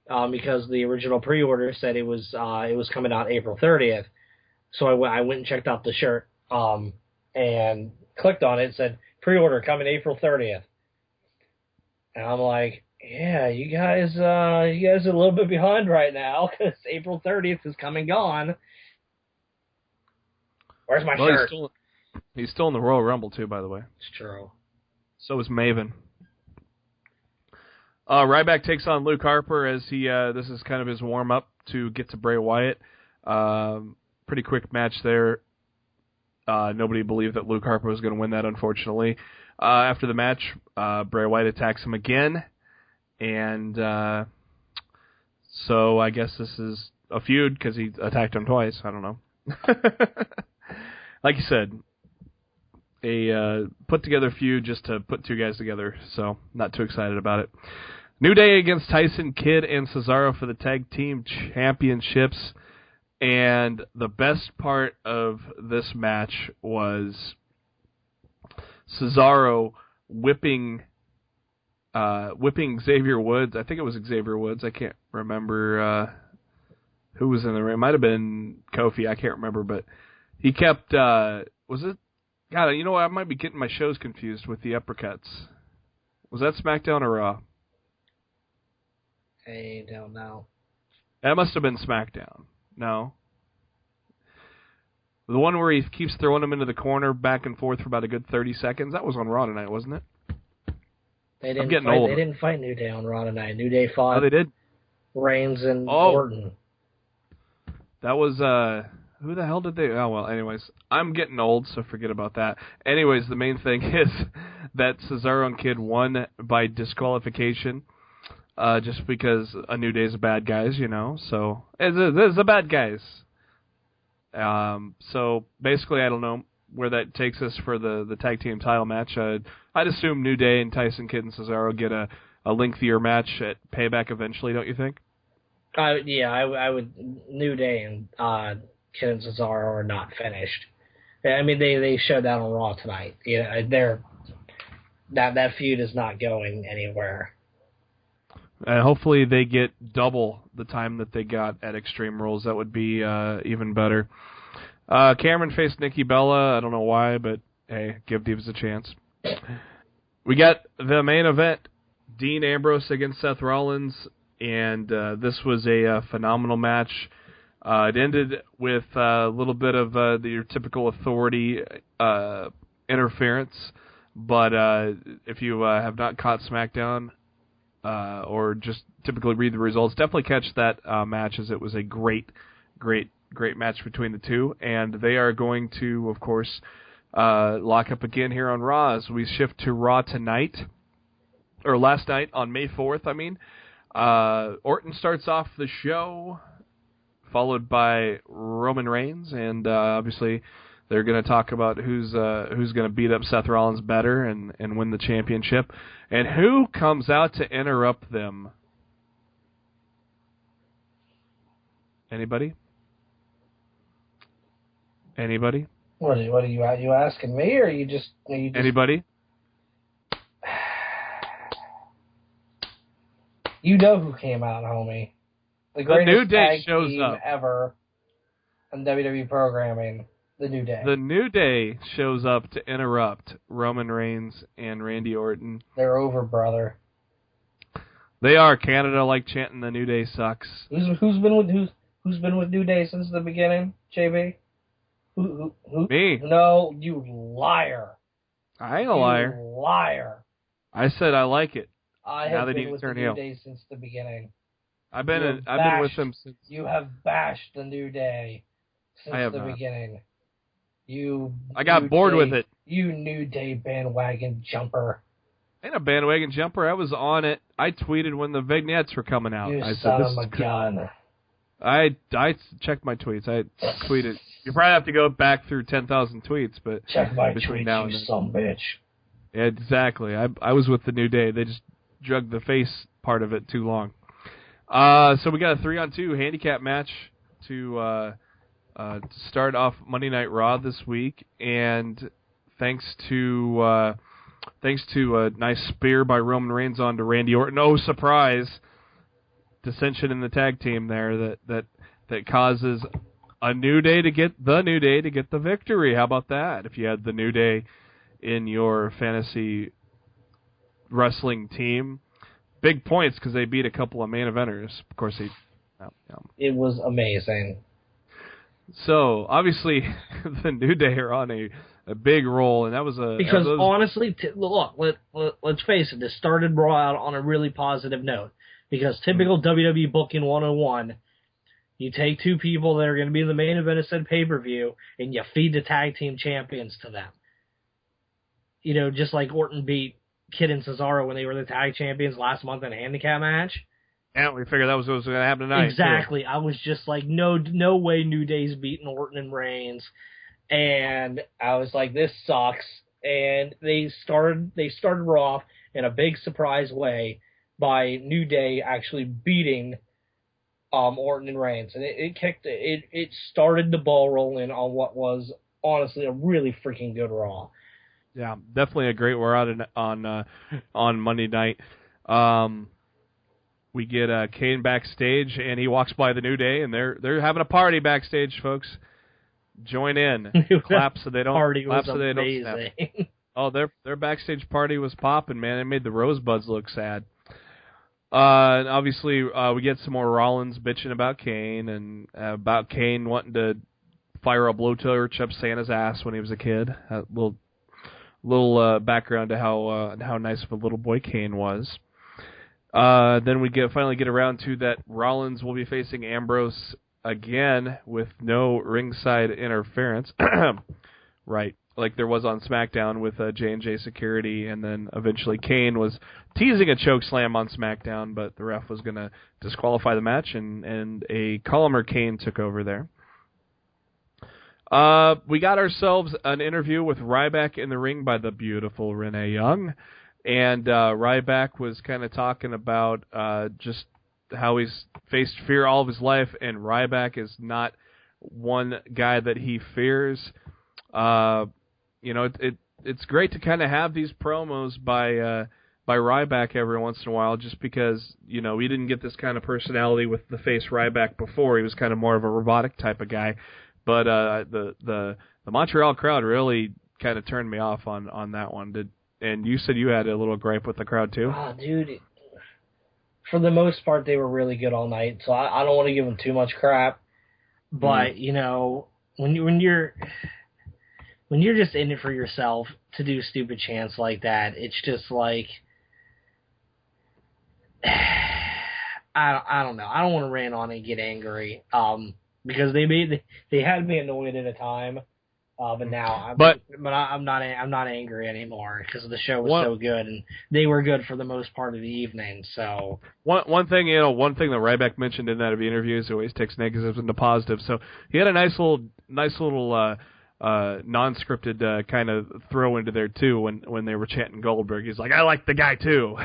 because the original pre-order said it was coming out April 30th. So I went and checked out the shirt and clicked on it. It said pre-order coming April 30th. And I'm like, yeah, you guys are a little bit behind right now because April 30th is come and gone. Where's my shirt? He's still in the Royal Rumble too, by the way. It's true. So is Maven. Ryback takes on Luke Harper as this is kind of his warm up to get to Bray Wyatt. Pretty quick match there. Nobody believed that Luke Harper was going to win that, unfortunately. After the match, Bray Wyatt attacks him again, and so I guess this is a feud because he attacked him twice. I don't know. Like you said, a put-together feud just to put two guys together, so not too excited about it. New Day against Tyson Kidd and Cesaro for the Tag Team Championships, and the best part of this match was Cesaro whipping Xavier Woods. I think it was Xavier Woods. I can't remember who was in the ring. It might have been Kofi. I can't remember, but he kept... was it... God, you know what? I might be getting my shows confused with the uppercuts. Was that SmackDown or Raw? I don't know. That must have been SmackDown. No. The one where he keeps throwing him into the corner back and forth for about a good 30 seconds. That was on Raw tonight, wasn't it? They didn't fight New Day on Raw tonight. New Day fought. Oh, they did? Reigns and Orton. That was... who the hell did they... Oh, well, anyways. I'm getting old, so forget about that. Anyways, the main thing is that Cesaro and Kidd won by disqualification just because a New Day's a bad guys, you know. So, it's the bad guys. So, basically, I don't know where that takes us for the tag team title match. I'd assume New Day and Tyson Kidd and Cesaro get a lengthier match at Payback eventually, don't you think? Yeah, I would... New Day and... Kidd and Cesaro are not finished. I mean, they showed that on Raw tonight. Yeah, that feud is not going anywhere. Hopefully they get double the time that they got at Extreme Rules. That would be even better. Cameron faced Nikki Bella. I don't know why, but hey, give Divas a chance. We got the main event, Dean Ambrose against Seth Rollins, and this was a phenomenal match. It ended with a little bit of your typical authority interference, but if you have not caught SmackDown or just typically read the results, definitely catch that match, as it was a great match between the two, and they are going to, of course, lock up again here on Raw as we shift to Raw tonight, or last night on May 4th, I mean. Orton starts off the show, followed by Roman Reigns, and obviously they're going to talk about who's going to beat up Seth Rollins better and win the championship. And who comes out to interrupt them? Anybody? What are you asking me, or are you just anybody? You know who came out, homie. The New greatest Day tag shows team up ever in WWE programming. The New Day. The New Day shows up to interrupt Roman Reigns and Randy Orton. They're over, brother. They are. Canada like chanting the New Day sucks. Who's been with New Day since the beginning, JB? Who? Me. No, you liar. I ain't a liar. You liar. I said I like it. I have been with the New Day since the beginning. I've been with them since. You have bashed the New Day since the beginning. I got bored with it. You New Day bandwagon jumper. Ain't a bandwagon jumper. I was on it. I tweeted when the vignettes were coming out. You I son said, of a gun. I checked my tweets. I tweeted. You probably have to go back through 10,000 tweets, but check my tweets, you son bitch. Yeah, exactly. I was with the New Day. They just drug the face part of it too long. So we got a 3-on-2 handicap match to start off Monday Night Raw this week, and thanks to thanks to a nice spear by Roman Reigns onto Randy Orton. Oh, surprise! Dissension in the tag team there that causes a New Day to get the victory. How about that? If you had the New Day in your fantasy wrestling team, big points because they beat a couple of main eventers. Of course, It was amazing. So obviously, the New Day are on a big roll, and that was because honestly, look, let's face it. This started Raw out on a really positive note because typical WWE booking 101. You take two people that are going to be in the main event of said pay-per-view, and you feed the tag team champions to them. You know, just like Orton beat Kid and Cesaro when they were the tag champions last month in a handicap match. And we figured that was what was going to happen tonight. Exactly. Too. I was just like, no way New Day's beating Orton and Reigns. And I was like, this sucks. And they started Raw in a big surprise way by New Day actually beating Orton and Reigns, and it started the ball rolling on what was honestly a really freaking good Raw. Yeah, definitely a great Raw on Monday night. We get Kane backstage, and he walks by the New Day, and they're having a party backstage, folks. Join in, clap so they don't. Party clap was so they amazing. Don't snap. Oh, their backstage party was popping, man. It made the Rosebuds look sad. And obviously, we get some more Rollins bitching about Kane and about Kane wanting to fire a blowtorch up Santa's ass when he was a kid. A little background to how nice of a little boy Kane was. Then we finally get around to that Rollins will be facing Ambrose again with no ringside interference. Right. Like there was on SmackDown with J&J Security, and then eventually Kane was teasing a choke slam on SmackDown, but the ref was going to disqualify the match, and a calmer Kane took over there. We got ourselves an interview with Ryback in the ring by the beautiful Renee Young, and Ryback was kind of talking about just how he's faced fear all of his life, and Ryback is not one guy that he fears. You know, it's great to kind of have these promos by Ryback every once in a while, just because, you know, we didn't get this kind of personality with the face Ryback before. He was kind of more of a robotic type of guy. But the Montreal crowd really kind of turned me off on that one. And you said you had a little gripe with the crowd too? Oh, dude. For the most part, they were really good all night, so I don't want to give them too much crap. But, you know, when you're just in it for yourself to do stupid chants like that, it's just like, I don't know. I don't want to rant on and get angry, because they had me annoyed at a time, but now I'm not angry anymore because the show was so good and they were good for the most part of the evening. So one thing that Ryback mentioned in that interview is he always takes negatives into positives. So he had a nice little non-scripted kind of throw into there too when they were chanting Goldberg. He's like, I like the guy too.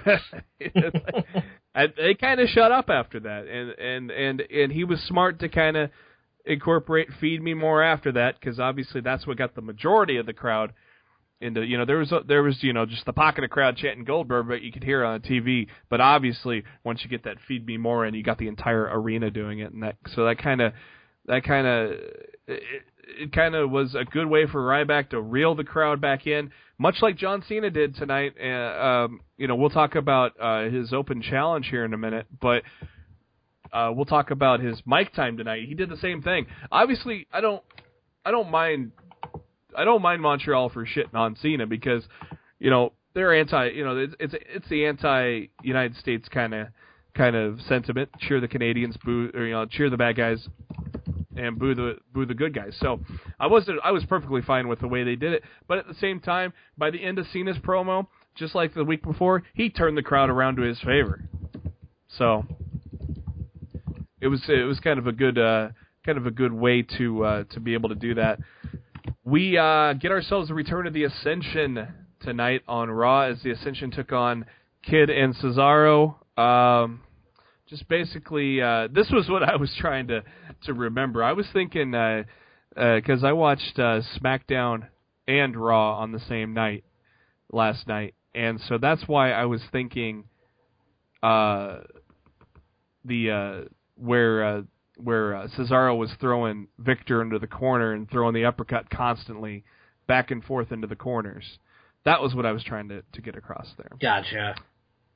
They kind of shut up after that, and he was smart to kind of incorporate "Feed Me More" after that, because obviously that's what got the majority of the crowd into. You know, there was you know, just the pocket of crowd chanting Goldberg, but you could hear it on TV. But obviously, once you get that "Feed Me More" in, you got the entire arena doing it, and that kind of was a good way for Ryback to reel the crowd back in, much like John Cena did tonight. You know, we'll talk about his open challenge here in a minute, but we'll talk about his mic time tonight. He did the same thing. Obviously, I don't mind Montreal for shitting on Cena because, you know, they're anti. You know, it's the anti-United States kind of sentiment. Cheer the Canadians, boo, or, you know, cheer the bad guys, and boo the good guys. So I was perfectly fine with the way they did it. But at the same time, by the end of Cena's promo, just like the week before, he turned the crowd around to his favor. So it was kind of a good way to be able to do that. We get ourselves a return of the Ascension tonight on Raw as the Ascension took on Kid and Cesaro. Just basically, this was what I was trying to remember. I was thinking, because I watched SmackDown and Raw on the same night. last night, and so that's why I was thinking where Cesaro was throwing Victor into the corner and throwing the uppercut constantly back and forth into the corners. That was what I was trying to get across there. Gotcha.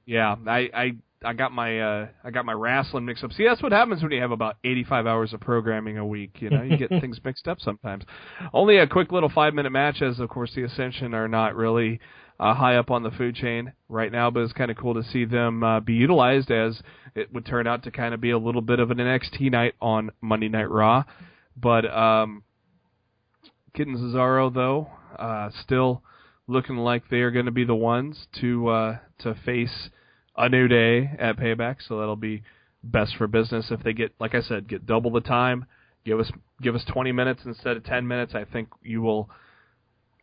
Yeah, I got my wrestling mixed up. See, that's what happens when you have about 85 hours of programming a week. You know, you get things mixed up sometimes. Only a quick little 5-minute match, as of course the Ascension are not really high up on the food chain right now, but it's kind of cool to see them be utilized, as it would turn out to kind of be a little bit of an NXT night on Monday Night Raw. But Kid and Cesaro, though, still looking like they are going to be the ones to face a New Day at Payback, so that'll be best for business. If they get, like I said, get double the time, give us 20 minutes instead of 10 minutes, I think you will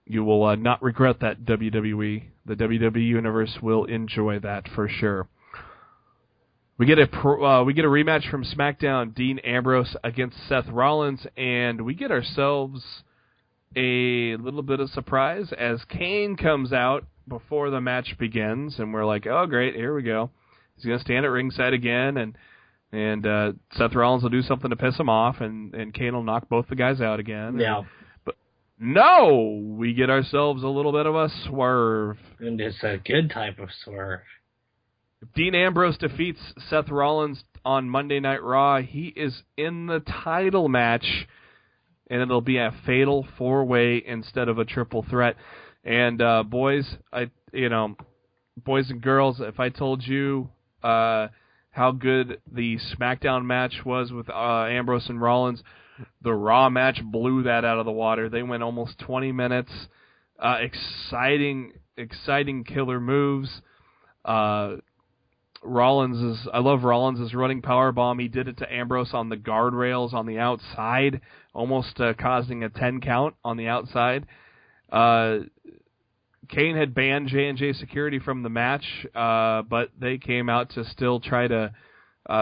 not regret that, WWE. The WWE Universe will enjoy that for sure. We get a rematch from SmackDown, Dean Ambrose against Seth Rollins, and we get ourselves a little bit of surprise as Kane comes out before the match begins, and we're like, oh great, here we go. He's going to stand at ringside again, and Seth Rollins will do something to piss him off, and Kane will knock both the guys out again. Yeah. But no, we get ourselves a little bit of a swerve. And it's a good type of swerve. Dean Ambrose defeats Seth Rollins on Monday Night Raw. He is in the title match, and it'll be a fatal 4-way instead of a triple threat. And boys and girls, if I told you how good the SmackDown match was with Ambrose and Rollins, the Raw match blew that out of the water. They went almost 20 minutes. Exciting killer moves. I love Rollins' running powerbomb. He did it to Ambrose on the guardrails on the outside, almost causing a 10 count on the outside. Kane had banned J&J Security from the match, but they came out to still try to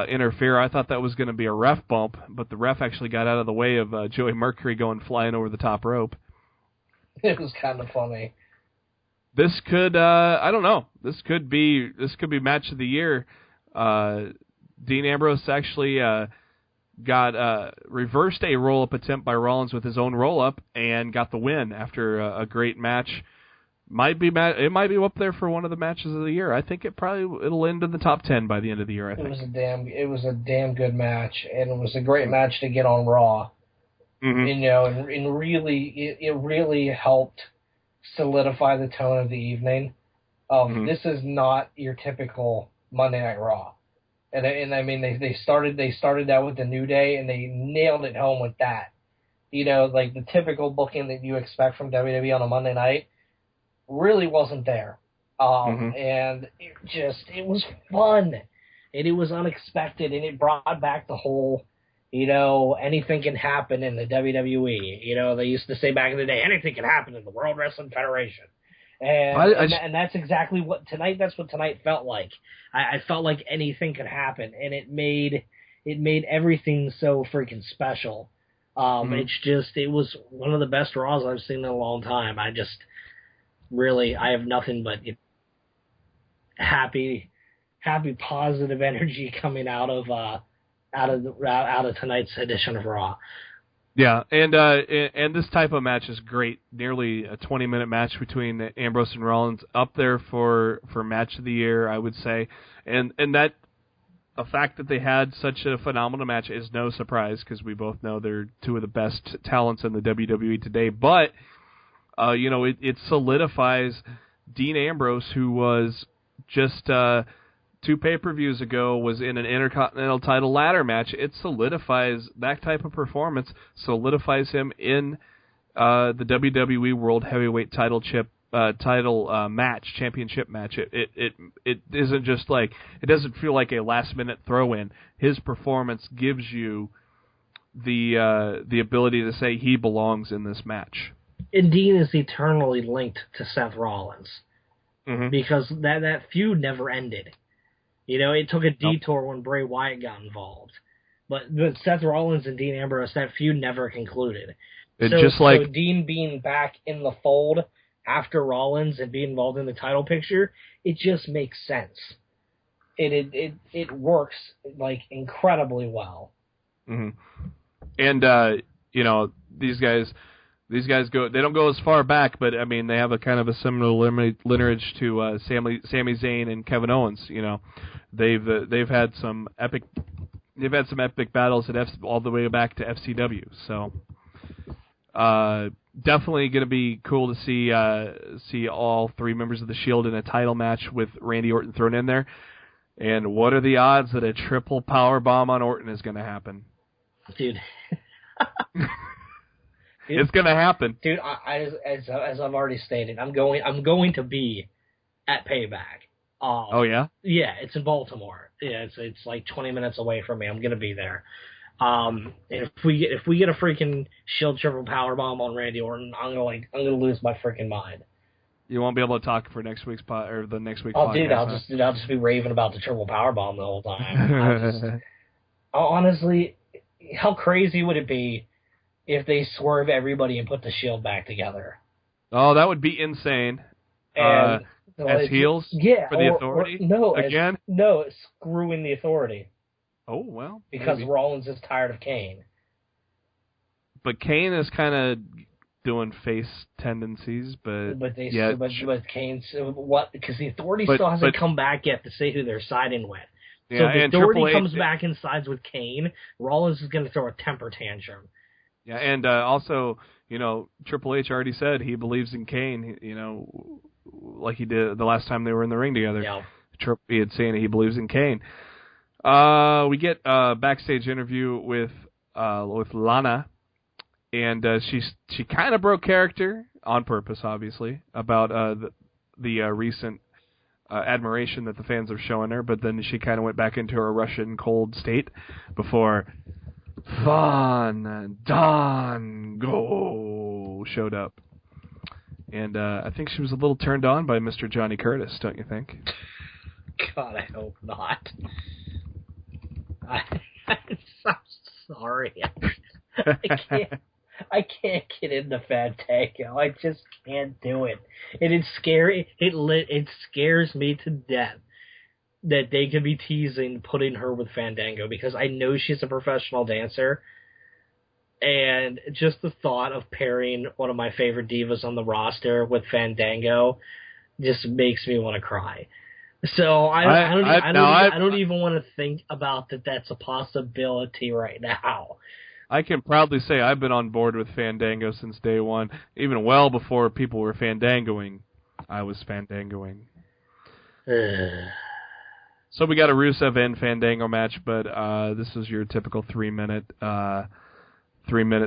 interfere. I thought that was going to be a ref bump, but the ref actually got out of the way of Joey Mercury going flying over the top rope. It was kind of funny. This could, I don't know. This could be match of the year. Dean Ambrose actually reversed a roll-up attempt by Rollins with his own roll-up and got the win after a great match. It might be up there for one of the matches of the year. I think it'll end in the top 10 by the end of the year. I think it was a damn good match, and it was a great match to get on Raw. Mm-hmm. You know, and really, it really helped solidify the tone of the evening. This is not your typical Monday Night Raw, and I mean they started out with the New Day, and they nailed it home with that. You know, like the typical booking that you expect from WWE on a Monday night really wasn't there, and it was fun, and it was unexpected, and it brought back the whole, you know, anything can happen in the WWE. You know, they used to say back in the day, anything can happen in the World Wrestling Federation. And that's exactly what tonight. That's what tonight felt like. I felt like anything could happen, and it made everything so freaking special. It was one of the best Raws I've seen in a long time. I have nothing but happy, positive energy coming out of tonight's edition of Raw. Yeah, and this type of match is great. Nearly a 20-minute match between Ambrose and Rollins, up there for match of the year, I would say. And that the fact that they had such a phenomenal match is no surprise, because we both know they're two of the best talents in the WWE today. But it solidifies Dean Ambrose, who was just 2 pay-per-views ago was in an Intercontinental title ladder match. It solidifies that type of performance, solidifies him in the WWE World Heavyweight championship match. It isn't just like, it doesn't feel like a last-minute throw-in. His performance gives you the ability to say he belongs in this match. And Dean is eternally linked to Seth Rollins, because that feud never ended. You know, it took a detour when Bray Wyatt got involved. But Seth Rollins and Dean Ambrose, that feud never concluded. So Dean being back in the fold after Rollins and be involved in the title picture, it just makes sense. It works like incredibly well. Mm-hmm. And these guys go. They don't go as far back, but I mean they have a kind of a similar lineage to Sami Zayn and Kevin Owens. They've had some epic battles at all the way back to FCW. So definitely going to be cool to see all three members of the Shield in a title match with Randy Orton thrown in there. And what are the odds that a triple power bomb on Orton is going to happen? Dude. It's going to happen. Dude, as I've already stated, I'm going to be at Payback. Oh yeah? Yeah, it's in Baltimore. Yeah, it's like 20 minutes away from me. I'm going to be there. If we get a freaking Shield triple power bomb on Randy Orton, I'm going to lose my freaking mind. You won't be able to talk for next week's or the next week's podcast. Oh, dude, I'll just be raving about the triple power bomb the whole time. Honestly, how crazy would it be if they swerve everybody and put the Shield back together? Oh, that would be insane. And as heels for the Authority? Again? Screwing the Authority. Oh, well. Because maybe. Rollins is tired of Kane. But Kane is kind of doing face tendencies, but Kane's what? Because the Authority still hasn't come back yet to say who they're siding with. Yeah, so if the Authority comes back and sides with Kane, Rollins is going to throw a temper tantrum. Yeah, and also, Triple H already said he believes in Kane. Like he did the last time they were in the ring together. Yeah. He had saying he believes in Kane. We get a backstage interview with Lana. And she kind of broke character on purpose, obviously, about the recent admiration that the fans are showing her. But then she kind of went back into her Russian cold state before Fandango showed up. And I think she was a little turned on by Mr. Johnny Curtis, don't you think? God, I hope not. I'm sorry. I can't get into Fandango. I just can't do it. And it's scary. It scares me to death that they could be teasing putting her with Fandango, because I know she's a professional dancer. And just the thought of pairing one of my favorite divas on the roster with Fandango just makes me want to cry. So I don't even want to think about that. That's a possibility right now. I can proudly say I've been on board with Fandango since day one. Even well before people were Fandangoing, I was Fandangoing. So we got a Rusev and Fandango match, but this is your typical 3-minute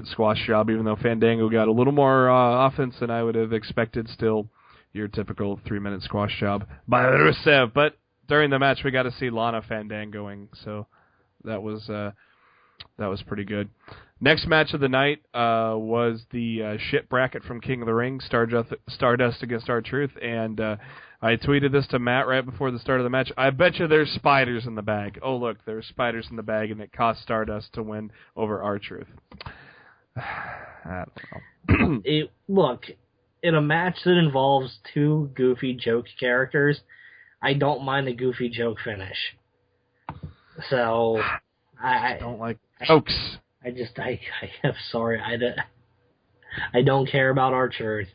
squash job, even though Fandango got a little more offense than I would have expected. Still, your typical 3-minute squash job by Rusev. But during the match, we got to see Lana Fandangoing, so that was pretty good. Next match of the night was the shit bracket from King of the Ring, Stardust against R-Truth, and I tweeted this to Matt right before the start of the match. I bet you there's spiders in the bag. Oh, look, there's spiders in the bag, and it cost Stardust to win over R-Truth. I don't know. Look, in a match that involves two goofy joke characters, I don't mind a goofy joke finish. So I don't like jokes. I'm sorry. I don't care about R-Truth.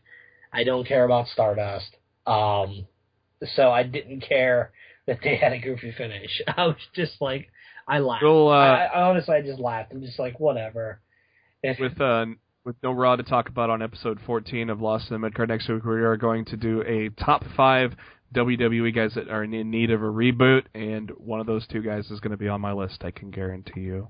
I don't care about Stardust. So I didn't care that they had a goofy finish. I was just like, I laughed. Well, honestly, I just laughed. I'm just like, whatever. With no Raw to talk about on episode 14 of Lost in the Midcard next week, we are going to do a top 5 WWE guys that are in need of a reboot, and one of those two guys is going to be on my list, I can guarantee you.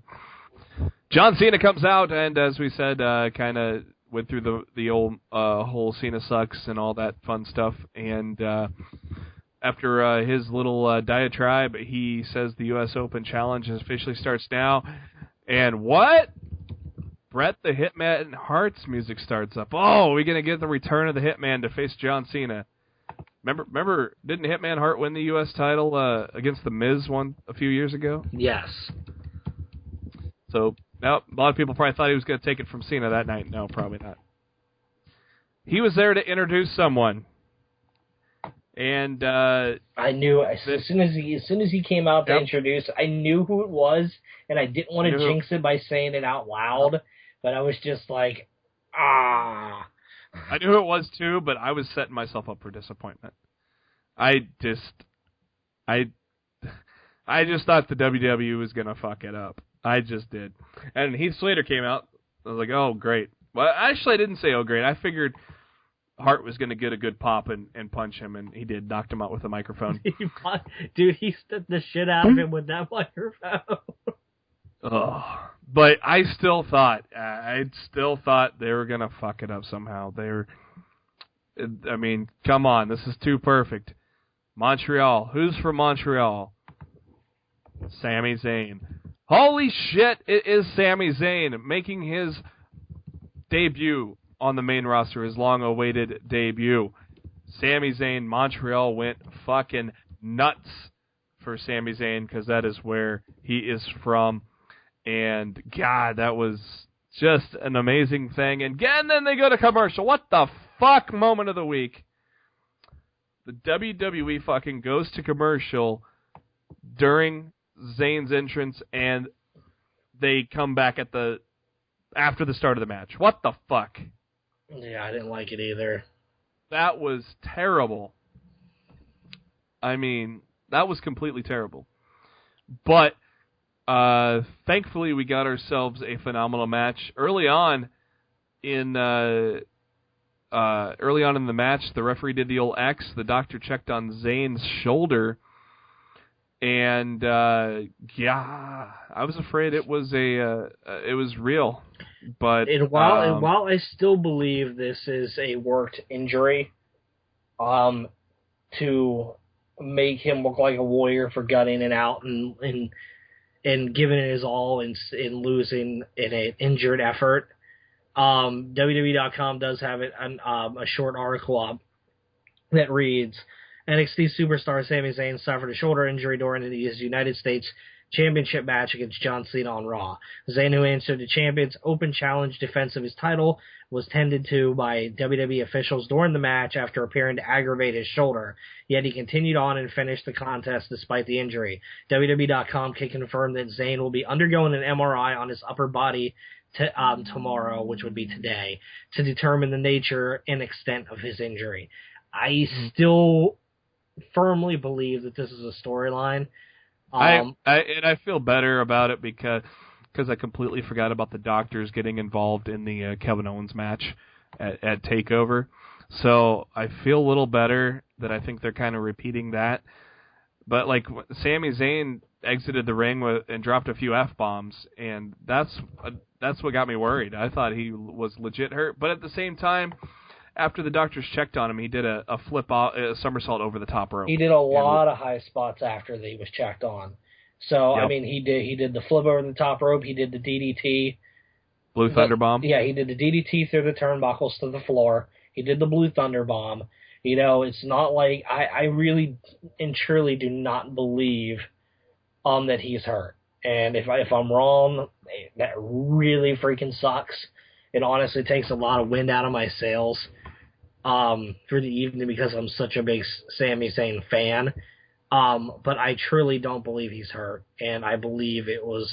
John Cena comes out, and as we said, kind of went through the old whole Cena sucks and all that fun stuff, and after his little diatribe, he says the U.S. Open Challenge officially starts now, and what? Bret the Hitman Hart's music starts up. Oh, we're going to get the return of the Hitman to face John Cena. Remember, didn't Hitman Hart win the U.S. title against The Miz a few years ago? Yes. So, now a lot of people probably thought he was going to take it from Cena that night. No, probably not. He was there to introduce someone. And I knew as soon as he came out to introduce, I knew who it was, and I didn't want to jinx it by saying it out loud, but I was just like, ah. I knew who it was too, but I was setting myself up for disappointment. I just thought the WWE was gonna fuck it up. I just did. And Heath Slater came out. I was like, oh great. Well, actually, I didn't say oh great. I figured Hart was going to get a good pop and punch him, and he did. Knocked him out with a microphone. Dude, he stood the shit out of him with that microphone. Oh, but I still thought they were going to fuck it up somehow. I mean, come on, this is too perfect. Montreal. Who's from Montreal? Sami Zayn. Holy shit, it is Sami Zayn making his debut on the main roster, his long-awaited debut. Sami Zayn, Montreal went fucking nuts for Sami Zayn because that is where he is from. And, God, that was just an amazing thing. And again, then they go to commercial. What the fuck moment of the week? The WWE fucking goes to commercial during Zayn's entrance, and they come back after the start of the match. What the fuck? Yeah, I didn't like it either. That was terrible. I mean, that was completely terrible. But thankfully, we got ourselves a phenomenal match early on. In the match, the referee did the old X. The doctor checked on Zayn's shoulder, and yeah, I was afraid it was real. But while I still believe this is a worked injury, to make him look like a warrior for gutting it out and giving it his all and losing in an injured effort, WWE.com does have it a short article up that reads, NXT superstar Sami Zayn suffered a shoulder injury during his United States Championship match against John Cena on Raw. Zayn, who answered the champion's open challenge defense of his title, was tended to by WWE officials during the match after appearing to aggravate his shoulder. Yet he continued on and finished the contest despite the injury. WWE.com can confirm that Zayn will be undergoing an MRI on his upper body tomorrow, which would be today, to determine the nature and extent of his injury. I still firmly believe that this is a storyline. I feel better about it because I completely forgot about the doctors getting involved in the Kevin Owens match at TakeOver. So I feel a little better that I think they're kind of repeating that. But like Sami Zayn exited the ring and dropped a few F-bombs, and that's what got me worried. I thought he was legit hurt, but at the same time, after the doctors checked on him, he did a somersault over the top rope. He did a lot of high spots after he was checked on. So, yep. I mean, he did the flip over the top rope. He did the DDT. Blue Thunder Bomb? Yeah, he did the DDT through the turnbuckles to the floor. He did the Blue Thunder Bomb. You know, it's not like I really and truly do not believe that he's hurt. And if I'm wrong, that really freaking sucks. It honestly takes a lot of wind out of my sails for the evening because I'm such a big Sami Zayn fan. But I truly don't believe he's hurt, and I believe it was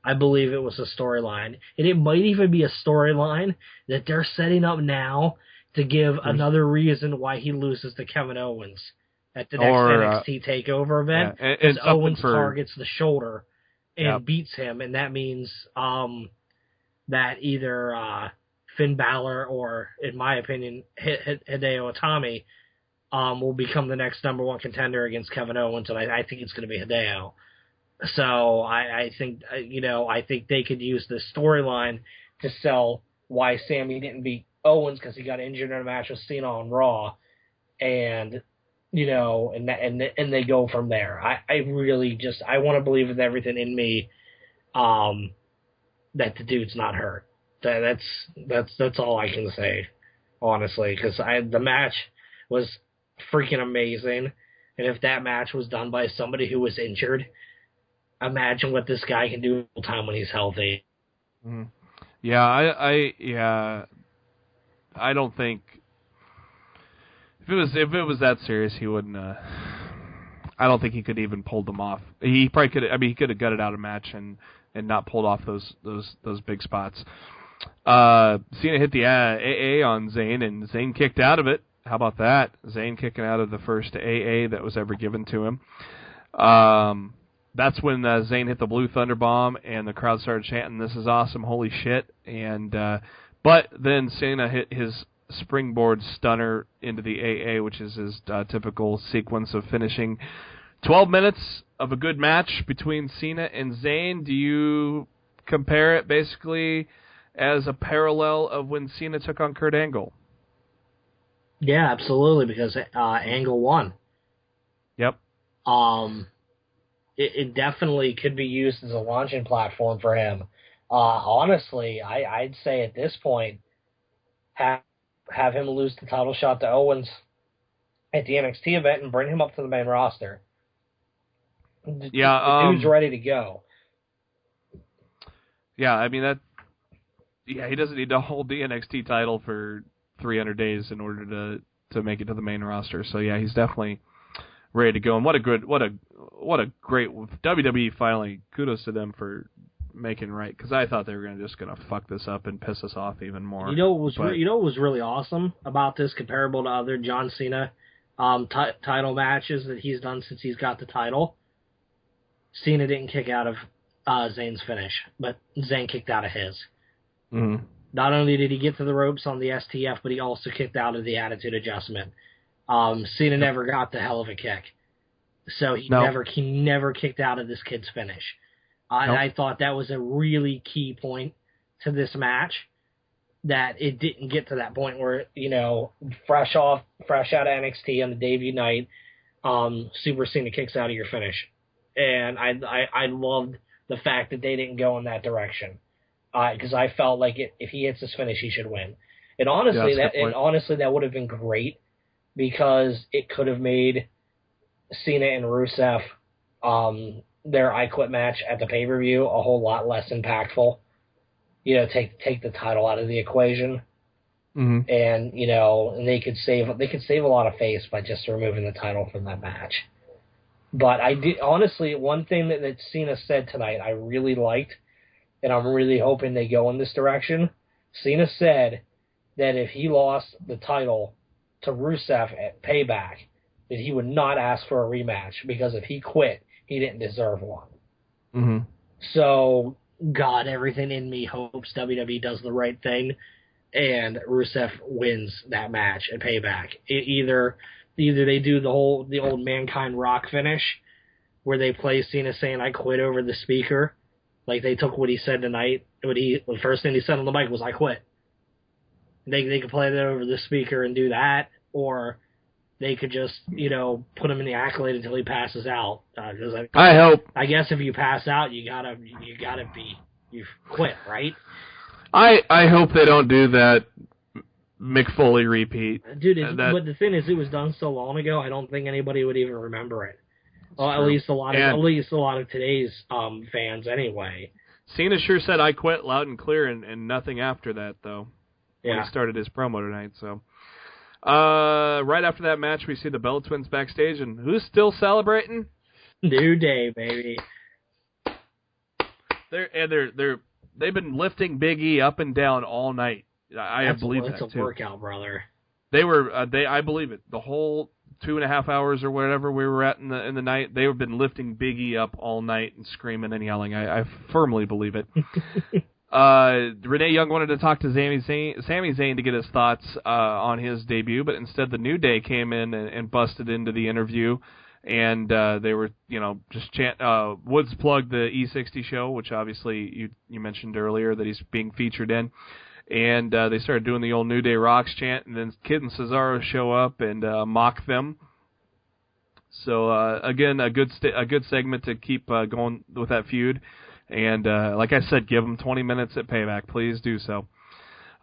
a storyline, and it might even be a storyline that they're setting up now to give another reason why he loses to Kevin Owens at the next NXT TakeOver event. Because Owens targets the shoulder and beats him, and that means that either Finn Balor or, in my opinion, Hideo Itami will become the next number one contender against Kevin Owens, and I think it's going to be Hideo. So I think they could use this storyline to sell why Sammy didn't beat Owens because he got injured in a match with Cena on Raw, and and they go from there. I really just want to believe with everything in me that the dude's not hurt. That's all I can say, honestly, because the match was freaking amazing, and if that match was done by somebody who was injured, imagine what this guy can do full time when he's healthy. Yeah, I don't think if it was that serious, he wouldn't. I don't think he could even pull them off. He probably could. I mean, he could have gutted out a match and not pulled off those big spots. Cena hit the AA on Zayn, and Zayn kicked out of it. How about that? Zayn kicking out of the first AA that was ever given to him. That's when Zayn hit the Blue Thunder Bomb, and the crowd started chanting, "This is awesome, holy shit!" And but then Cena hit his springboard stunner into the AA, which is his typical sequence of finishing 12 minutes of a good match between Cena and Zayn. Do you compare it basically as a parallel of when Cena took on Kurt Angle? Yeah, absolutely, because Angle won. Yep. It definitely could be used as a launching platform for him. Honestly, I'd say at this point, have him lose the title shot to Owens at the NXT event and bring him up to the main roster. Yeah, the dude's ready to go. Yeah, I mean he doesn't need to hold the NXT title for 300 days in order to make it to the main roster. So yeah, he's definitely ready to go. And what a great WWE finally. Kudos to them for making right, because I thought they were just gonna fuck this up and piss us off even more. You know what was really awesome about this, comparable to other John Cena title matches that he's done since he's got the title? Cena didn't kick out of Zayn's finish, but Zayn kicked out of his. Mm-hmm. Not only did he get to the ropes on the STF, but he also kicked out of the Attitude Adjustment. Cena never got the hell of a kick, so he never kicked out of this kid's finish. And I thought that was a really key point to this match, that it didn't get to that point where, fresh out of NXT on the debut night, Super Cena kicks out of your finish. And I loved the fact that they didn't go in that direction, because I felt like if he hits his finish, he should win. And honestly, that would have been great, because it could have made Cena and Rusev their I Quit match at the pay-per-view a whole lot less impactful. Take the title out of the equation. Mm-hmm. And and they could save a lot of face by just removing the title from that match. But I did, honestly, one thing that Cena said tonight I really liked, and I'm really hoping they go in this direction. Cena said that if he lost the title to Rusev at Payback, that he would not ask for a rematch, because if he quit, he didn't deserve one. Mm-hmm. So, God, everything in me hopes WWE does the right thing and Rusev wins that match at Payback. Either they do the old Mankind Rock finish, where they play Cena saying "I quit" over the speaker, like they took what he said tonight. The first thing he said on the mic was "I quit." They could play that over the speaker and do that, or they could just put him in the accolade until he passes out. I hope. I guess if you pass out, you've quit, right? I hope they don't do that Mick Foley repeat. Dude, but the thing is, it was done so long ago, I don't think anybody would even remember it. Well, at least a lot of today's fans, anyway. Cena sure said "I quit" loud and clear, and nothing after that, though. When he started his promo tonight. So, right after that match, we see the Bella Twins backstage, and who's still celebrating? New Day, baby. They've been lifting Big E up and down all night. I believe that too. It's a workout, brother. They were. I believe it. The whole 2.5 hours or whatever we were at in the night, they have been lifting Big E up all night and screaming and yelling. I firmly believe it. Renee Young wanted to talk to Sami Zayn to get his thoughts on his debut, but instead the New Day came in and busted into the interview, and they were just Woods plugged the E60 show, which obviously you mentioned earlier that he's being featured in. And they started doing the old New Day Rocks chant, and then Kid and Cesaro show up and mock them. So again, a good segment to keep going with that feud. And like I said, give them 20 minutes at Payback. Please do so.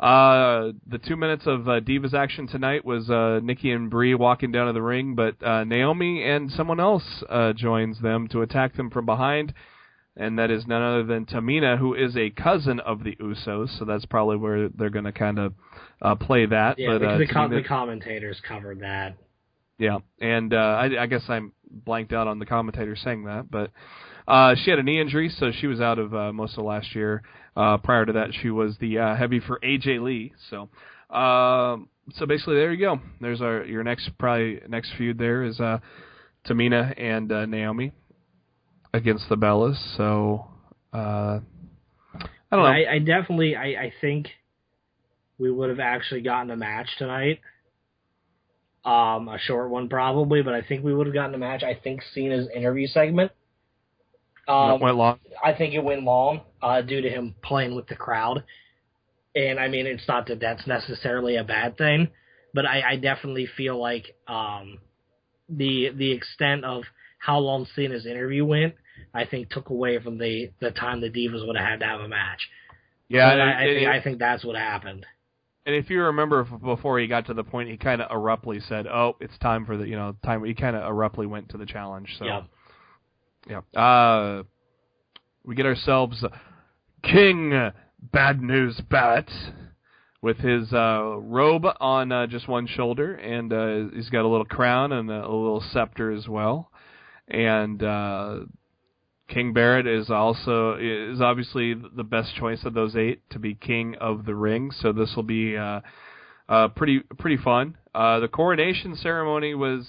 The 2 minutes of Divas action tonight was Nikki and Brie walking down to the ring, but Naomi and someone else joins them to attack them from behind. and that is none other than Tamina, who is a cousin of the Usos, so that's probably where they're going to kind of play that. Yeah, but, the commentators covered that. Yeah, and I guess I'm blanked out on the commentator saying that, but she had a knee injury, so she was out of most of last year. Prior to that, she was the heavy for AJ Lee. So basically, there you go. There's your next feud. There is Tamina and Naomi against the Bellas. So I don't know. I definitely think we would have actually gotten a match tonight. A short one probably, but I think we would have gotten a match. I think Cena's interview segment went long. I think it went long due to him playing with the crowd. And, I mean, it's not that that's necessarily a bad thing, but I definitely feel like the extent of how long Cena's interview went, I think took away from the time the Divas would have had to have a match. Yeah, I think that's what happened. And if you remember, before he got to the point, he kind of abruptly said, "Oh, it's time for the time." He kind of abruptly went to the challenge. So, yeah. We get ourselves King Bad News Bat with his robe on just one shoulder, and he's got a little crown and a little scepter as well. And King Barrett is obviously the best choice of those 8 to be king of the ring. So this will be pretty fun. The coronation ceremony was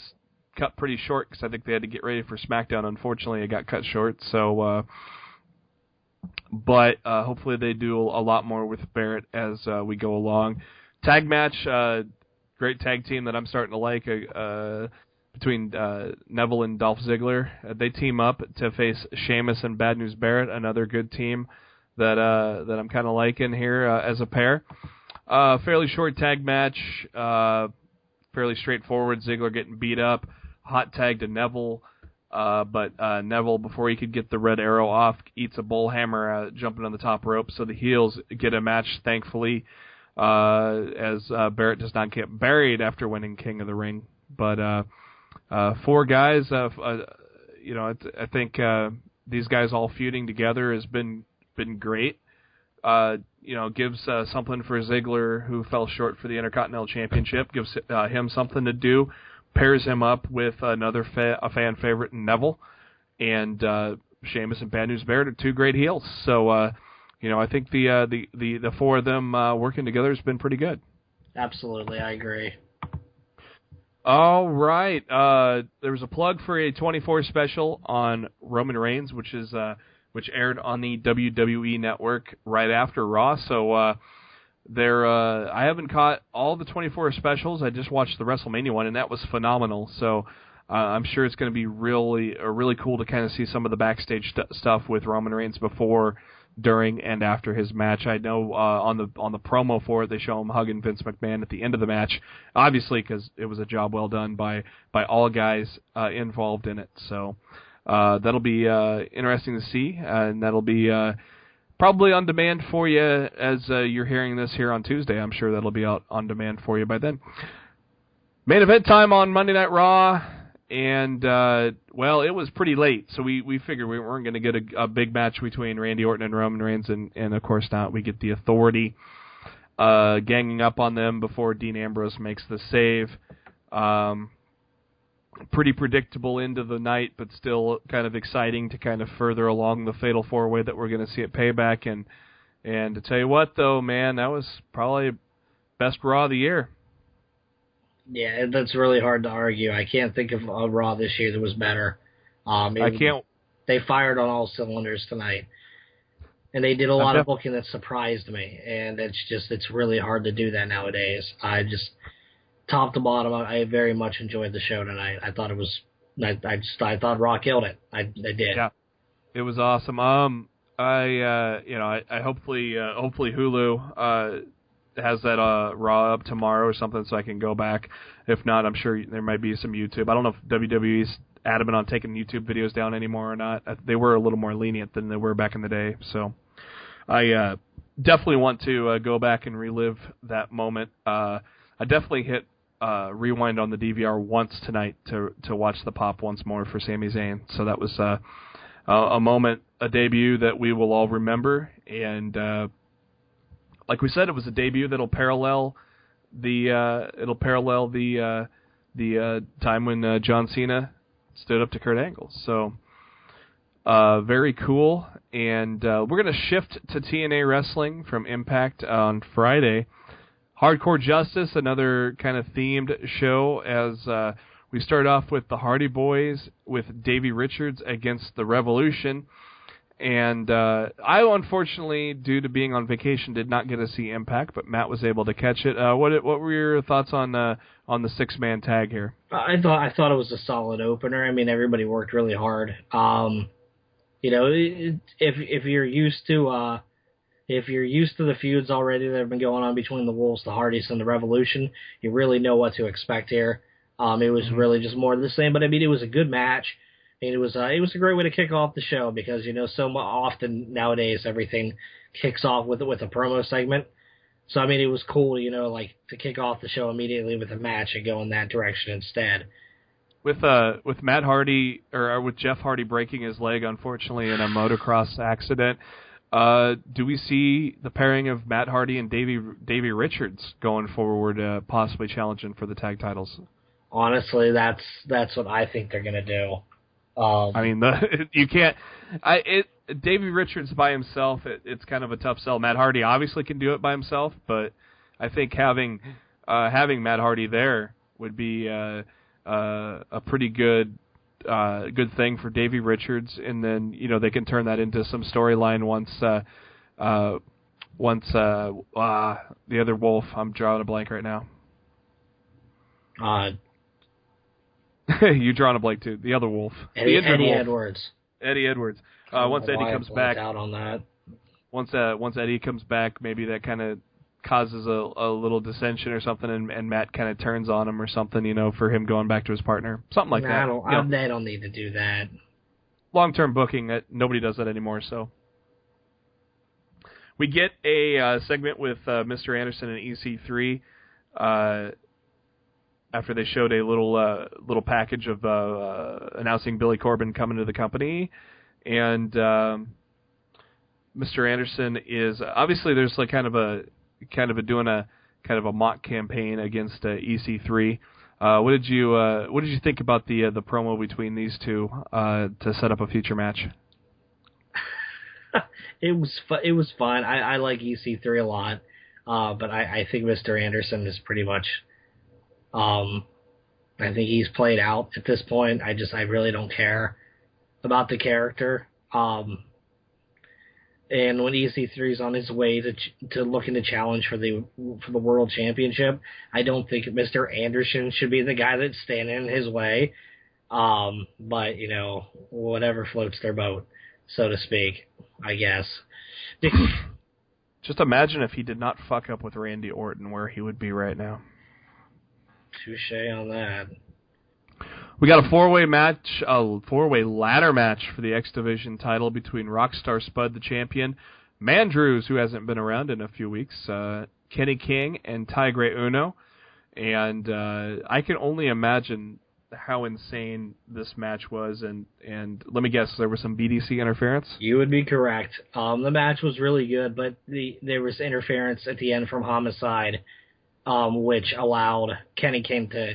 cut pretty short because I think they had to get ready for Smackdown. Unfortunately, it got cut short. So, but hopefully they do a lot more with Barrett as we go along. Tag match, great tag team that I'm starting to like. Between Neville and Dolph Ziggler. They team up to face Sheamus and Bad News Barrett, another good team that I'm kind of liking here as a pair. Fairly short tag match, fairly straightforward. Ziggler getting beat up, hot tag to Neville, but Neville, before he could get the red arrow off, eats a bull hammer jumping on the top rope, so the heels get a match, thankfully, as Barrett does not get buried after winning King of the Ring. But 4 guys, I think these guys all feuding together has been great. Gives something for Ziggler, who fell short for the Intercontinental Championship. Gives him something to do. Pairs him up with another a fan favorite, Neville, and Sheamus and Bad News Barrett are 2 great heels. So I think the 4 of them working together has been pretty good. Absolutely, I agree. All right. There was a plug for a 24 special on Roman Reigns, which aired on the WWE Network right after Raw. So I haven't caught all the 24 specials. I just watched the WrestleMania one, and that was phenomenal. So I'm sure it's going to be really cool to kind of see some of the backstage stuff with Roman Reigns before, during, and after his match. I know on the promo for it, they show him hugging Vince McMahon at the end of the match, obviously because it was a job well done by all guys involved in it. So that'll be interesting to see, and that'll be probably on demand for you as you're hearing this here on Tuesday. I'm sure that'll be out on demand for you by then. Main event time on Monday Night Raw. And, it was pretty late, so we figured we weren't going to get a big match between Randy Orton and Roman Reigns, and of course not. We get the Authority ganging up on them before Dean Ambrose makes the save. Pretty predictable into the night, but still kind of exciting to kind of further along the Fatal 4-Way that we're going to see at Payback. And to tell you what, though, man, that was probably best Raw of the year. Yeah, that's really hard to argue. I can't think of a Raw this year that was better. They fired on all cylinders tonight. And they did a lot of booking that surprised me. And it's really hard to do that nowadays. Top to bottom, I very much enjoyed the show tonight. I thought it was, I thought Raw killed it. I did. Yeah, it was awesome. I hopefully Hulu has that Raw up tomorrow or something, so I can go back. If not, I'm sure there might be some YouTube. I don't know if WWE's adamant on taking YouTube videos down anymore or not. They were a little more lenient than they were back in the day, so I definitely want to go back and relive that moment. I definitely hit rewind on the DVR once tonight to watch the pop once more for Sami Zayn. So that was a moment a debut that we will all remember, and like we said, it was a debut that'll parallel the time when John Cena stood up to Kurt Angle. So very cool, and we're going to shift to TNA Wrestling from Impact on Friday. Hardcore Justice, another kind of themed show, as we start off with the Hardy Boys with Davey Richards against the Revolution. And I, unfortunately, due to being on vacation, did not get to see Impact, but Matt was able to catch it. What were your thoughts on the 6-man tag here? I thought it was a solid opener. I mean, everybody worked really hard. You know, if you're used to the feuds already that have been going on between the Wolves, the Hardys, and the Revolution, you really know what to expect here. It was really just more of the same, but I mean, it was a good match. And it was a great way to kick off the show because, you know, so often nowadays everything kicks off with a promo segment. So, I mean, it was cool, you know, like to kick off the show immediately with a match and go in that direction instead. With Matt Hardy, or with Jeff Hardy breaking his leg, unfortunately, in a motocross accident, do we see the pairing of Matt Hardy and Davey Richards going forward, possibly challenging for the tag titles? Honestly, that's what I think they're going to do. I mean, you can't. Davey Richards by himself, it's kind of a tough sell. Matt Hardy obviously can do it by himself, but I think having Matt Hardy there would be a pretty good thing for Davey Richards, and then, you know, they can turn that into some storyline once the other Wolf. I'm drawing a blank right now. You're drawing a blank too. The other Wolf. Eddie Wolf. Edwards. Eddie Edwards. Once Eddie comes back. Out on that. Once Eddie comes back, maybe that kind of causes a little dissension or something, and Matt kind of turns on him or something, you know, for him going back to his partner. Something like that. They don't need to do that. Long-term booking, nobody does that anymore, so. We get a segment with Mr. Anderson and EC3 after they showed a little package of announcing Billy Corgan coming to the company, and Mr. Anderson is obviously there's like kind of a mock campaign against EC3. What did you think about the promo between these two to set up a future match? It was fun. I like EC3 a lot, but I think Mr. Anderson is pretty much. I think he's played out at this point. I really don't care about the character. And when EC3 is on his way to looking to challenge for the world championship, I don't think Mr. Anderson should be the guy that's standing in his way. But, you know, whatever floats their boat, so to speak, I guess. Just imagine if he did not fuck up with Randy Orton, where he would be right now. Touche on that. We got a four-way ladder match for the X Division title between Rockstar Spud, the champion, Mandrews, who hasn't been around in a few weeks, Kenny King, and Tigre Uno. And I can only imagine how insane this match was. And let me guess, there was some BDC interference? You would be correct. The match was really good, but there was interference at the end from Homicide, which allowed Kenny King to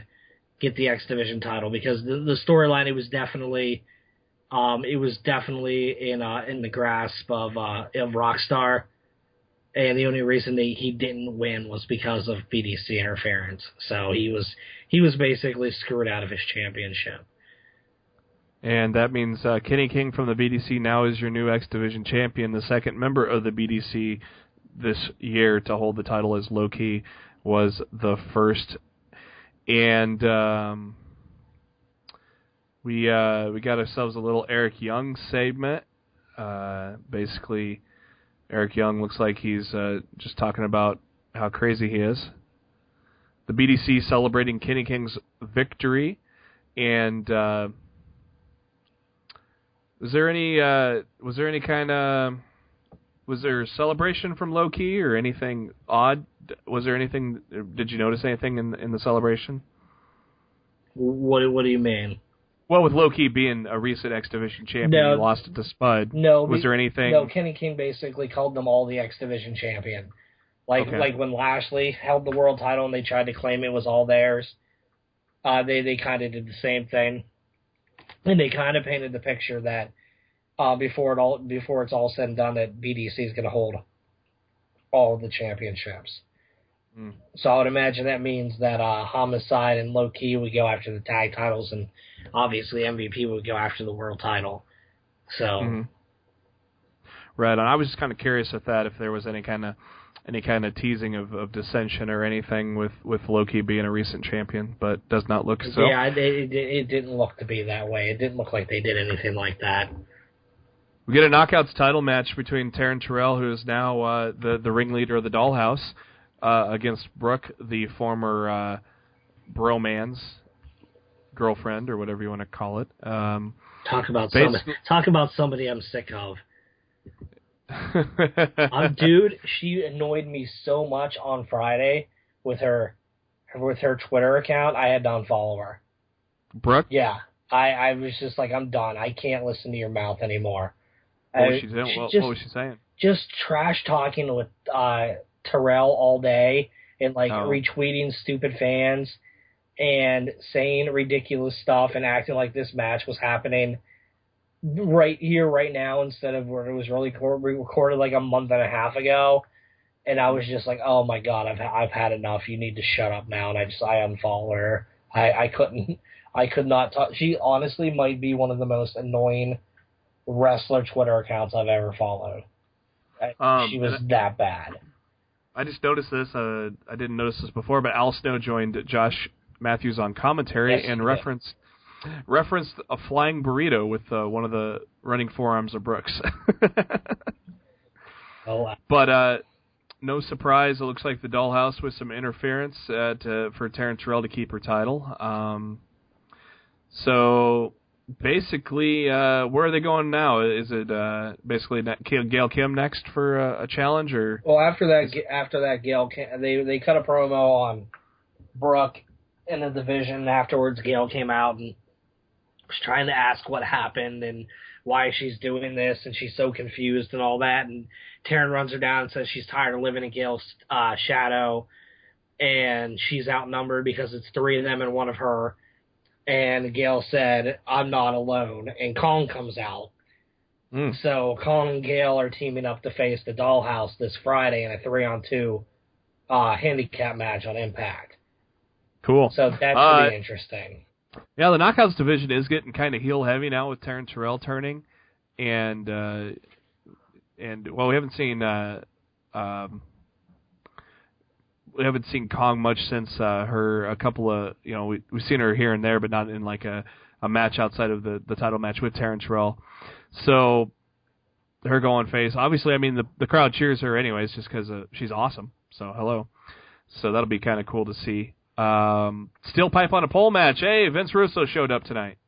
get the X Division title, because the storyline, it was definitely in the grasp of Rockstar, and the only reason he didn't win was because of BDC interference. So he was basically screwed out of his championship. And that means Kenny King from the BDC now is your new X Division champion. The second member of the BDC this year to hold the title as Low-Key was the first. And we got ourselves a little Eric Young segment. Basically, Eric Young looks like he's just talking about how crazy he is. The BDC celebrating Kenny King's victory. And was there celebration from Low-Key or anything odd? Was there anything? Did you notice anything in the celebration? What do you mean? Well, with Low Ki being a recent X Division champion, he lost it to Spud. No, was there anything? No, Kenny King basically called them all the X Division champion. Like when Lashley held the world title and they tried to claim it was all theirs, they kind of did the same thing, and they kind of painted the picture that before it's all said and done, that BDC is going to hold all of the championships. Mm. So I would imagine that means that Homicide and Low Ki would go after the tag titles, and obviously MVP would go after the world title. So, right. And I was just kind of curious with that, if there was any kind of teasing of dissension or anything with Low Ki being a recent champion, but does not look so. Yeah, it didn't look to be that way. It didn't look like they did anything like that. We get a Knockouts title match between Taryn Terrell, who is now the ringleader of the Dollhouse, against Brooke, the former Broman's girlfriend, or whatever you want to call it. Talk about somebody I'm sick of. Dude, she annoyed me so much on Friday with her Twitter account. I had to unfollow her. Brooke? Yeah. I was just like, I'm done. I can't listen to your mouth anymore. What was she doing? What was she saying? Just trash talking with Terrell all day and retweeting stupid fans and saying ridiculous stuff and acting like this match was happening right here, right now, instead of where it was really recorded like a month and a half ago. And I was just like, oh my God, I've had enough. You need to shut up now. And I unfollowed her. I could not talk. She honestly might be one of the most annoying wrestler Twitter accounts I've ever followed. She was that bad. I just noticed this. I didn't notice this before, but Al Snow joined Josh Matthews on commentary and referenced a flying burrito with one of the running forearms of Brooks. But no surprise, it looks like the Dollhouse with some interference for Taryn Terrell to keep her title. So basically, where are they going now? Is it basically Gail Kim next for a challenge, or? Well, after that, Gail Kim, they cut a promo on Brooke in the division. Afterwards, Gail came out and was trying to ask what happened and why she's doing this, and she's so confused and all that. And Taryn runs her down and says she's tired of living in Gail's shadow, and she's outnumbered because it's 3 of them and 1 of her. And Gail said, I'm not alone. And Kong comes out. So Kong and Gail are teaming up to face the Dollhouse this Friday in a 3-on-2 handicap match on Impact. Cool. So that's pretty interesting. Yeah, the Knockouts division is getting kind of heel heavy now with Taryn Terrell turning, and well, we haven't seen Kong much since her a couple of we've seen her here and there, but not in like a match outside of the title match with Taryn Terrell. So her going face, obviously, I mean the crowd cheers her anyways just because she's awesome. So hello, so that'll be kind of cool to see. Steel pipe on a pole match. Hey, Vince Russo showed up tonight.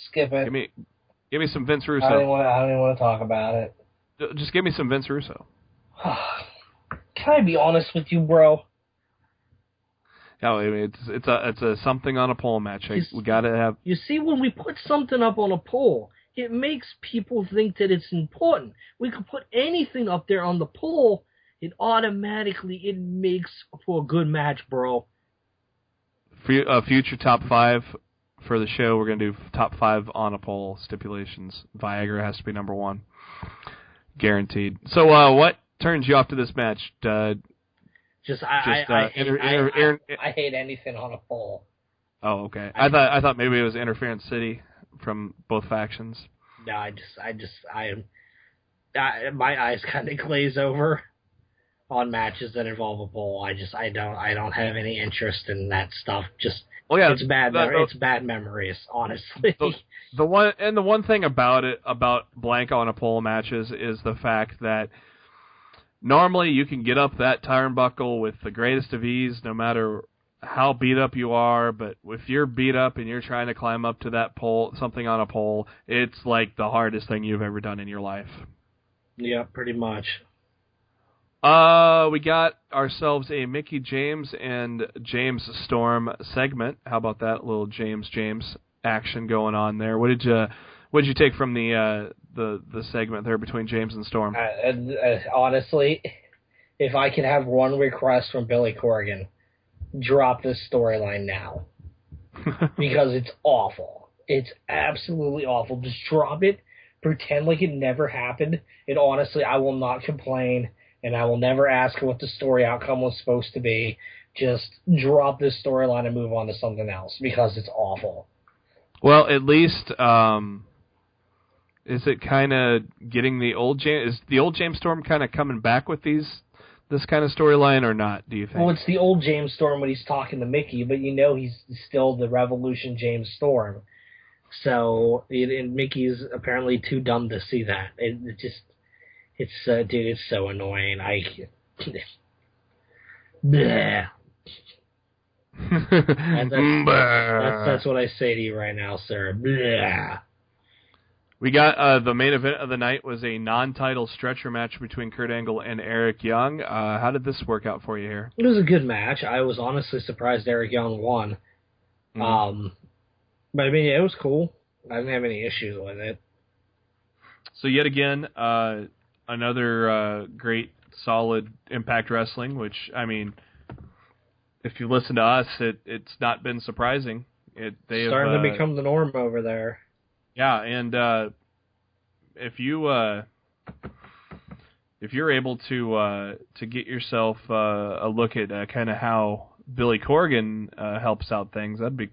Skip it. Give me some Vince Russo. I don't even want to talk about it. Just give me some Vince Russo. Can I be honest with you, bro? Yeah, I mean, it's a something on a pole match. We gotta have. You see, when we put something up on a pole, it makes people think that it's important. We could put anything up there on the pole. It makes for a good match, bro. Future top 5 for the show, we're going to do top 5 on a pole stipulations. Viagra has to be number 1. Guaranteed. So what turns you off to this match? I hate anything on a pole. Oh, okay. I thought maybe it was Interference City from both factions. No, my eyes kind of glaze over on matches that involve a pole. I don't have any interest in that stuff. It's bad memories, honestly. The one thing about blank on a pole matches is the fact that normally you can get up that turnbuckle with the greatest of ease, no matter how beat up you are. But if you're beat up and you're trying to climb up to that pole, something on a pole, it's like the hardest thing you've ever done in your life. Yeah, pretty much. We got ourselves a Mickey James and James Storm segment. How about that little James action going on there? What did you take from the segment there between James and Storm? Honestly, if I could have one request from Billy Corgan, drop this storyline now. Because it's awful. It's absolutely awful. Just drop it. Pretend like it never happened. And honestly, I will not complain. And I will never ask what the story outcome was supposed to be. Just drop this storyline and move on to something else. Because it's awful. Well, at least, is it kind of getting the old James? Is the old James Storm kind of coming back with this kind of storyline or not, do you think? Well, it's the old James Storm when he's talking to Mickey, but you know he's still the Revolution James Storm. So, and Mickey's apparently too dumb to see that. It's so annoying. Bleh. That's what I say to you right now, sir. Bleh. We got the main event of the night was a non-title stretcher match between Kurt Angle and Eric Young. How did this work out for you here? It was a good match. I was honestly surprised Eric Young won. Mm-hmm. But I mean, it was cool. I didn't have any issues with it. So yet again, another great, solid Impact Wrestling, which, I mean, if you listen to us, it's not been surprising. Starting to become the norm over there. Yeah, and if you're able to get yourself a look at kind of how Billy Corgan helps out things, that'd be.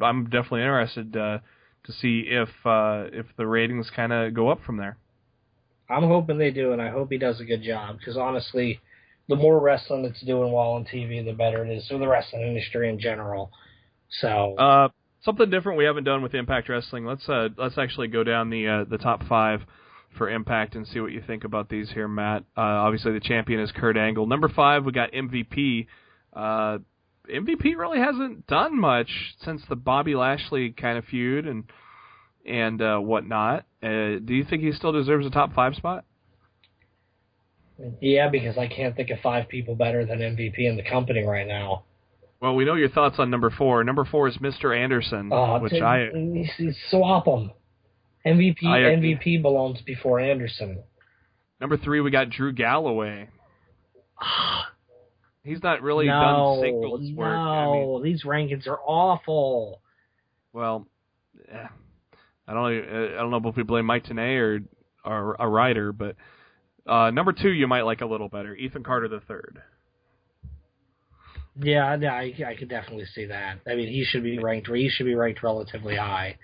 I'm definitely interested to see if the ratings kind of go up from there. I'm hoping they do, and I hope he does a good job. Because honestly, the more wrestling it's doing while on TV, the better it is for the wrestling industry in general. So. Something different we haven't done with Impact Wrestling. Let's actually go down the top 5 for Impact and see what you think about these here, Matt. Obviously, the champion is Kurt Angle. Number 5, we got MVP. MVP really hasn't done much since the Bobby Lashley kind of feud and whatnot. Do you think he still deserves a top 5 spot? Yeah, because I can't think of 5 people better than MVP in the company right now. Well, we know your thoughts on number 4. Number 4 is Mr. Anderson, swap them. MVP belongs before Anderson. Number 3, we got Drew Galloway. He's not really done singles work. No, these rankings are awful. Well, I don't know if we blame Mike Tenay or a writer, but number 2 you might like a little better. Ethan Carter III. Yeah, I could definitely see that. I mean, he should be ranked relatively high.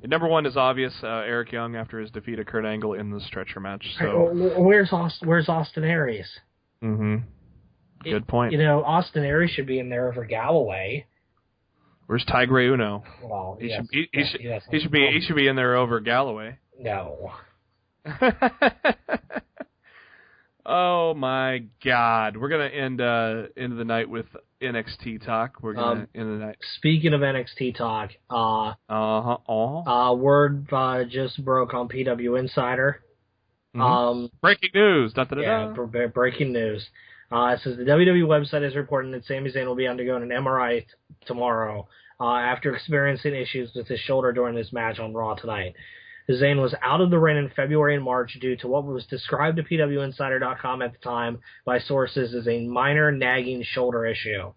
And number 1 is obvious, Eric Young after his defeat of Kurt Angle in the stretcher match. So where's Austin Aries? Mm-hmm. Good point. Austin Aries should be in there over Galloway. Where's Tigre Uno? Well, he should be in there over Galloway. No. Oh my God! We're gonna end the night with NXT talk. We're gonna end the night. Speaking of NXT talk, word just broke on PW Insider. Mm-hmm. Breaking news! Breaking news. It says the WWE website is reporting that Sami Zayn will be undergoing an MRI tomorrow after experiencing issues with his shoulder during this match on Raw tonight. Zayn was out of the ring in February and March due to what was described to PWInsider.com at the time by sources as a minor nagging shoulder issue.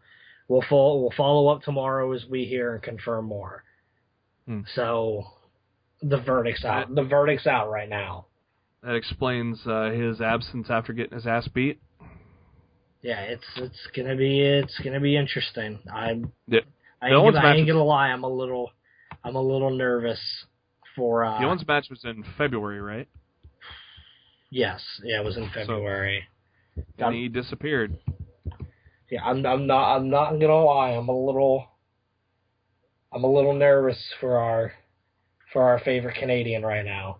We'll follow up tomorrow as we hear and confirm more. So the verdict's out. The verdict's out right now. That explains his absence after getting his ass beat. Yeah, it's gonna be interesting. I ain't gonna lie. I'm a little nervous. The Owens match was in February, right? Yes, yeah, it was in February. And he disappeared. Yeah, I'm not gonna lie. I'm a little nervous for our favorite Canadian right now.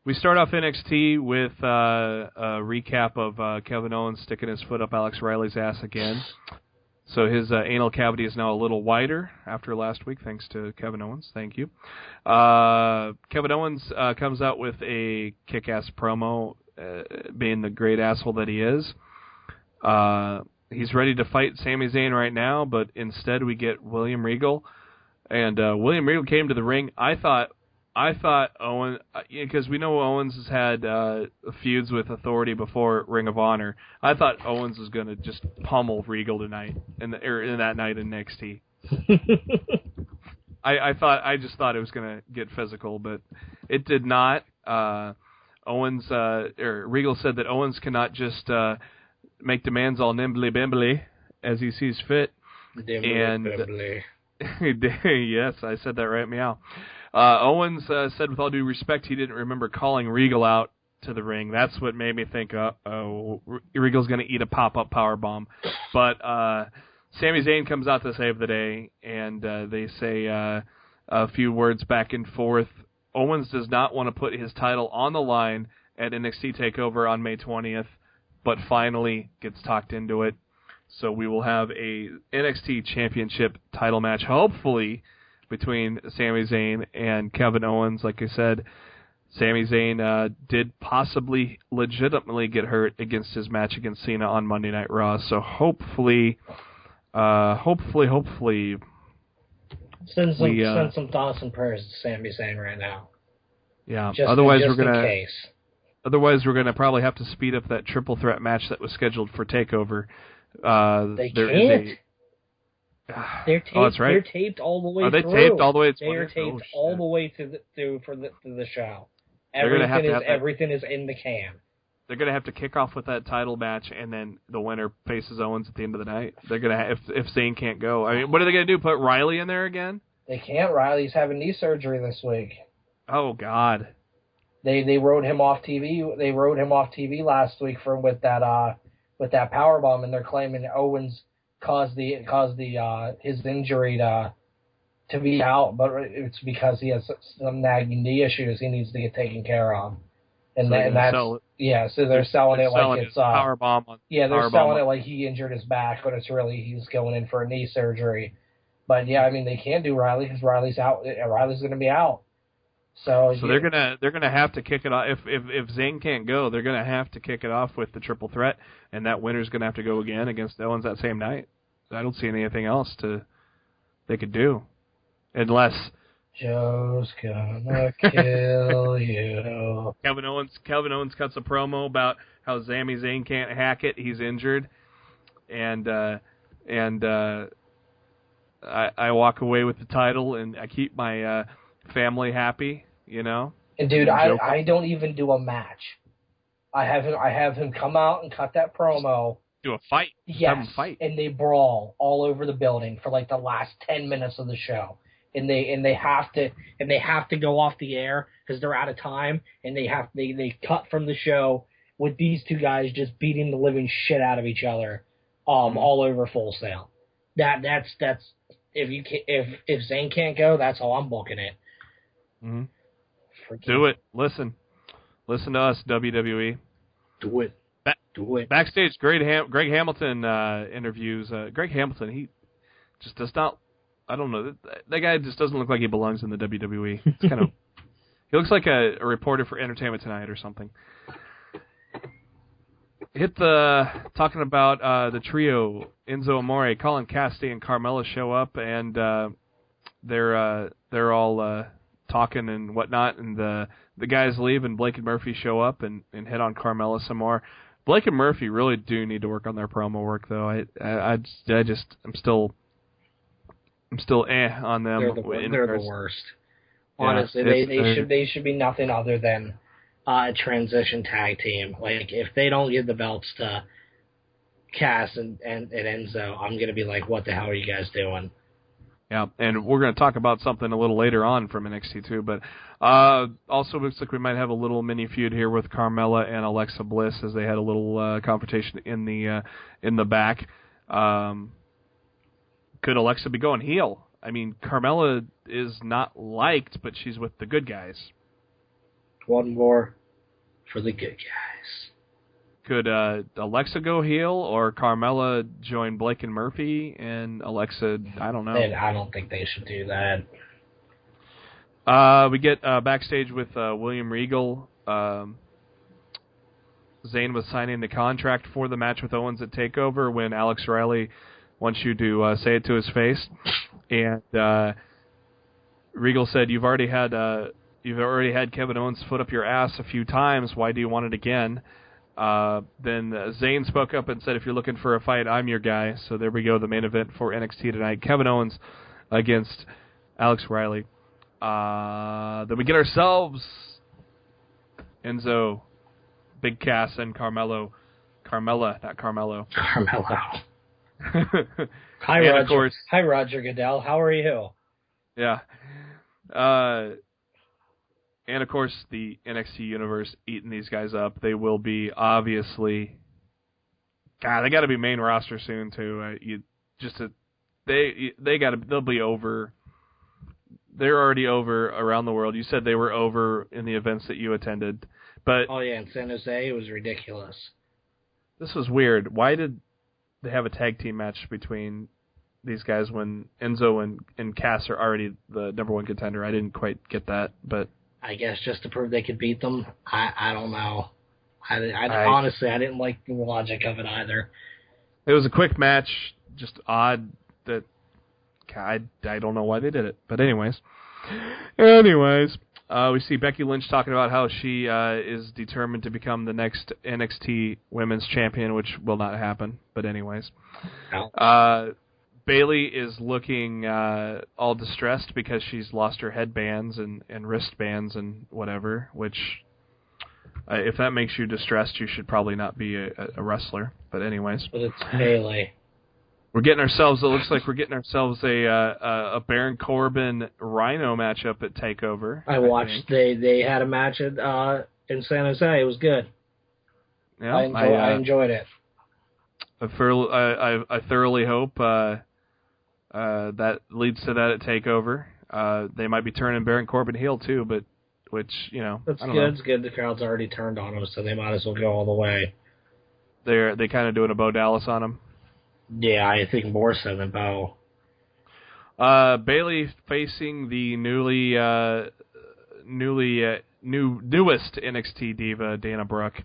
We start off NXT with a recap of Kevin Owens sticking his foot up Alex Riley's ass again. So his anal cavity is now a little wider after last week, thanks to Kevin Owens. Thank you. Kevin Owens comes out with a kick-ass promo being the great asshole that he is. He's ready to fight Sami Zayn right now, but instead we get William Regal. And William Regal came to the ring. I thought Owen, because we know Owens has had feuds with Authority before Ring of Honor. I thought Owens was going to just pummel Regal tonight, in that night in NXT. I just thought it was going to get physical, but it did not. Regal said that Owens cannot just make demands all nimbly bimbly as he sees fit. Yes, I said that right, meow. Owens said with all due respect he didn't remember calling Regal out to the ring. That's what made me think, Regal's going to eat a pop-up powerbomb. But Sami Zayn comes out to save the day, and they say a few words back and forth. Owens does not want to put his title on the line at NXT TakeOver on May 20th, but finally gets talked into it. So we will have a NXT Championship title match, hopefully, between Sami Zayn and Kevin Owens. Like I said, Sami Zayn did possibly legitimately get hurt against his match against Cena on Monday Night Raw. So hopefully, send some thoughts and prayers to Sami Zayn right now. Yeah. Just otherwise, in we're case. Otherwise, we're gonna probably have to speed up that triple threat match that was scheduled for TakeOver. They can't. They're taped. Oh, that's right. They're taped all the way. Are they through. taped all the way? They are taped all the way through the show. Everything is in the can. They're gonna have to kick off with that title match, and then the winner faces Owens at the end of the night. They're gonna if Zayn can't go. I mean, what are they gonna do? Put Riley in there again? They can't. Riley's having knee surgery this week. Oh God. They wrote him off TV. They wrote him off TV last week with that powerbomb, and they're claiming Owens caused his injury to be out, but it's because he has some nagging knee issues he needs to get taken care of. And so they're selling it like it's powerbomb. They're selling it like he injured his back, but it's really he's going in for a knee surgery. But yeah, I mean they can't do Riley because Riley's out. Riley's going to be out. So they're gonna have to kick it off. If Zayn can't go, they're gonna have to kick it off with the triple threat, and that winner's gonna have to go again against Owens that same night. I don't see anything else they could do, unless Joe's gonna kill you. Kevin Owens cuts a promo about how Sami Zayn can't hack it. He's injured, and I walk away with the title, and I keep my family happy, you know. And dude, I don't even do a match. I have him come out and cut that promo. Do a fight. Yes, have him fight. And they brawl all over the building for like the last 10 minutes of the show. And they have to go off the air because they're out of time, and they cut from the show with these two guys just beating the living shit out of each other, all over Full Sail. That's if Zayn can't go, that's how I'm booking it. Mm-hmm. Do it. Listen to us, WWE. Do it. Do it. Backstage, Greg Hamilton interviews. Greg Hamilton, he just does not. I don't know. That guy just doesn't look like he belongs in the WWE. It's kind of. He looks like a reporter for Entertainment Tonight or something. Talking about the trio, Enzo Amore, Colin Cassidy, and Carmella show up, and they're all talking and whatnot, and the guys leave, and Blake and Murphy show up and hit on Carmella some more. Blake and Murphy really do need to work on their promo work, though. I'm still on them. They're the worst. Honestly, they should be nothing other than a transition tag team. Like if they don't give the belts to Cass and Enzo, I'm gonna be like, what the hell are you guys doing? Yeah, and we're going to talk about something a little later on from NXT too, but also looks like we might have a little mini feud here with Carmella and Alexa Bliss as they had a little confrontation in the back. Could Alexa be going heel? I mean, Carmella is not liked, but she's with the good guys. One more for the good guys. Could Alexa go heel, or Carmella join Blake and Murphy, and Alexa, I don't know. I don't think they should do that. We get backstage with William Regal. Zayn was signing the contract for the match with Owens at TakeOver when Alex Riley wants you to say it to his face, and Regal said, "You've already had Kevin Owens' foot up your ass a few times. Why do you want it again?" Then Zayn spoke up and said, "If you're looking for a fight, I'm your guy." So there we go, the main event for NXT tonight: Kevin Owens against Alex Riley. Then we get ourselves Enzo, Big Cass, and Carmella, not Carmelo. Carmelo. Hi, Roger. Of course, hi, Roger Goodell. How are you? Yeah. And, of course, the NXT Universe eating these guys up. They will be, obviously... God, they got to be main roster soon, too. They'll be over. They're already over around the world. You said they were over in the events that you attended. But oh, yeah, in San Jose, it was ridiculous. This was weird. Why did they have a tag team match between these guys when Enzo and Cass are already the number one contender? I didn't quite get that, but... I guess just to prove they could beat them. I don't know. Honestly, I didn't like the logic of it either. It was a quick match, just odd that I don't know why they did it. But anyways, we see Becky Lynch talking about how she is determined to become the next NXT Women's Champion, which will not happen. But anyways, Bayley is looking all distressed because she's lost her headbands and wristbands and whatever, which, if that makes you distressed, you should probably not be a wrestler. But anyways. But it's Bayley. It looks like we're getting ourselves a Baron Corbin Rhino matchup at TakeOver. I watched, they had a match at in San Jose. It was good. Yeah, I enjoyed it. I thoroughly hope that leads to that at TakeOver. They might be turning Baron Corbin heel too, but which, that's I don't good. know. It's good. The crowd's already turned on him, so they might as well go all the way. They kind of doing a Bo Dallas on him. Yeah, I think more so than Bo. Bayley facing the newest NXT diva, Dana Brooke.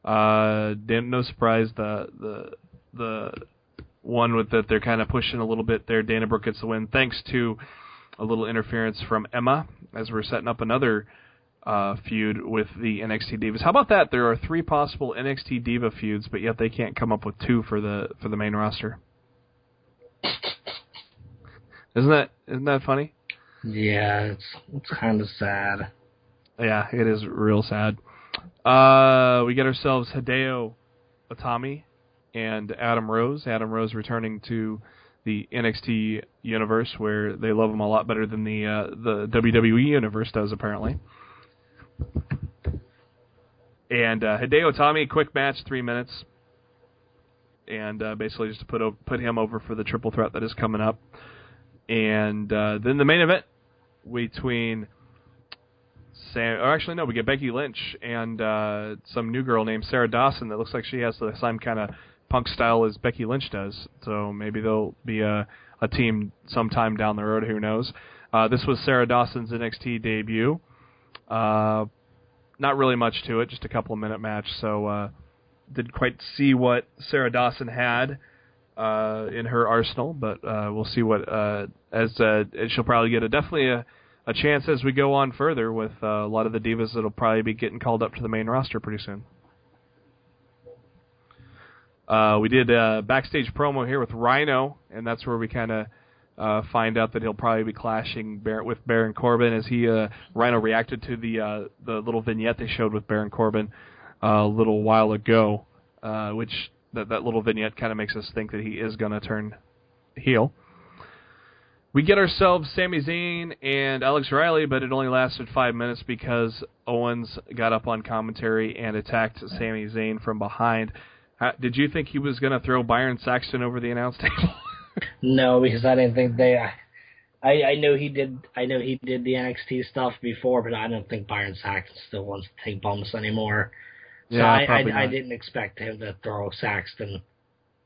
No surprise, the one with that they're kind of pushing a little bit there. Dana Brooke gets the win thanks to a little interference from Emma as we're setting up another feud with the NXT divas. How about that? There are 3 possible NXT diva feuds, but yet they can't come up with 2 for the main roster. Isn't that funny? Yeah, it's kind of sad. Yeah, it is real sad. We get ourselves Hideo Itami and Adam Rose. Adam Rose returning to the NXT universe, where they love him a lot better than the WWE universe does, apparently. And Hideo Itami, quick match, 3 minutes, and basically just to put him over for the triple threat that is coming up. And then the main event between we get Becky Lynch and some new girl named Sarah Dawson that looks like she has the same kind of punk style as Becky Lynch does. So maybe they'll be a team sometime down the road. Who knows? This was Sarah Dawson's NXT debut. Not really much to it, just a couple of minute match. So didn't quite see what Sarah Dawson had in her arsenal, but we'll see what she'll probably get definitely a chance as we go on further with a lot of the divas that'll probably be getting called up to the main roster pretty soon. We did a backstage promo here with Rhino, and that's where we kind of find out that he'll probably be clashing with Baron Corbin as Rhino reacted to the little vignette they showed with Baron Corbin a little while ago, which that little vignette kind of makes us think that he is going to turn heel. We get ourselves Sami Zayn and Alex Riley, but it only lasted 5 minutes because Owens got up on commentary and attacked Sami Zayn from behind. Did you think he was going to throw Byron Saxton over the announce table? No, because I didn't think I know he did. I know he did the NXT stuff before, but I don't think Byron Saxton still wants to take bumps anymore. So yeah, I didn't expect him to throw Saxton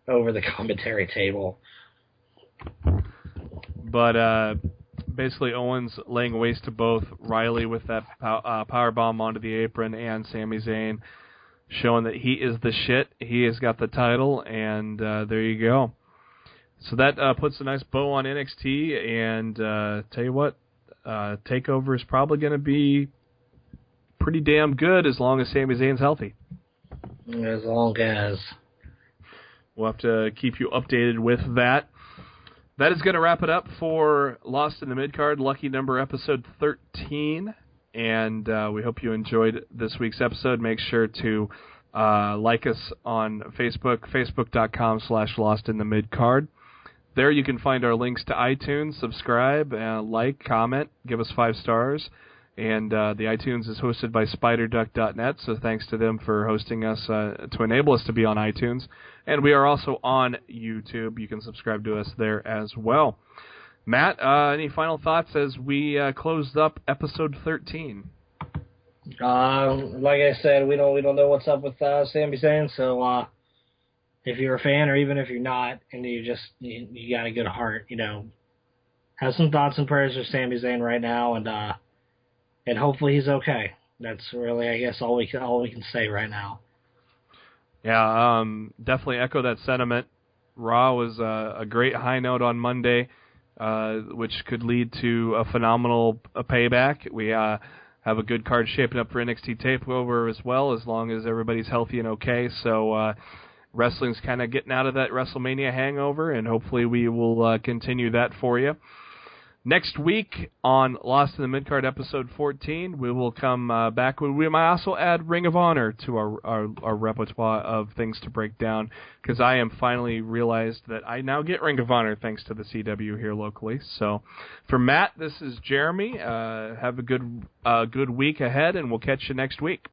over the commentary table. But basically, Owens laying waste to both Riley with that power bomb onto the apron and Sami Zayn showing that he is the shit. He has got the title, and there you go. So that puts a nice bow on NXT, and tell you what, TakeOver is probably going to be pretty damn good as long as Sami Zayn's healthy. As long as. We'll have to keep you updated with that. That is going to wrap it up for Lost in the Midcard, lucky number episode 13. And we hope you enjoyed this week's episode. Make sure to like us on Facebook, facebook.com/lostinthemidcard. There you can find our links to iTunes, subscribe, like, comment, give us 5 stars. And the iTunes is hosted by SpiderDuck.net, so thanks to them for hosting us to enable us to be on iTunes. And we are also on YouTube. You can subscribe to us there as well. Matt, any final thoughts as we closed up episode 13? Like I said, we don't know what's up with Sami Zayn, so if you're a fan or even if you're not, and you got a good heart, have some thoughts and prayers for Sami Zayn right now, and hopefully he's okay. That's really, I guess, all we can say right now. Yeah, definitely echo that sentiment. Raw was a great high note on Monday, which could lead to a phenomenal payback. We have a good card shaping up for NXT TakeOver as well, as long as everybody's healthy and okay. So wrestling's kind of getting out of that WrestleMania hangover, and hopefully we will continue that for you. Next week on Lost in the Midcard episode 14, we will come back. We might also add Ring of Honor to our repertoire of things to break down, because I am finally realized that I now get Ring of Honor thanks to the CW here locally. So for Matt, this is Jeremy. Have a good week ahead, and we'll catch you next week.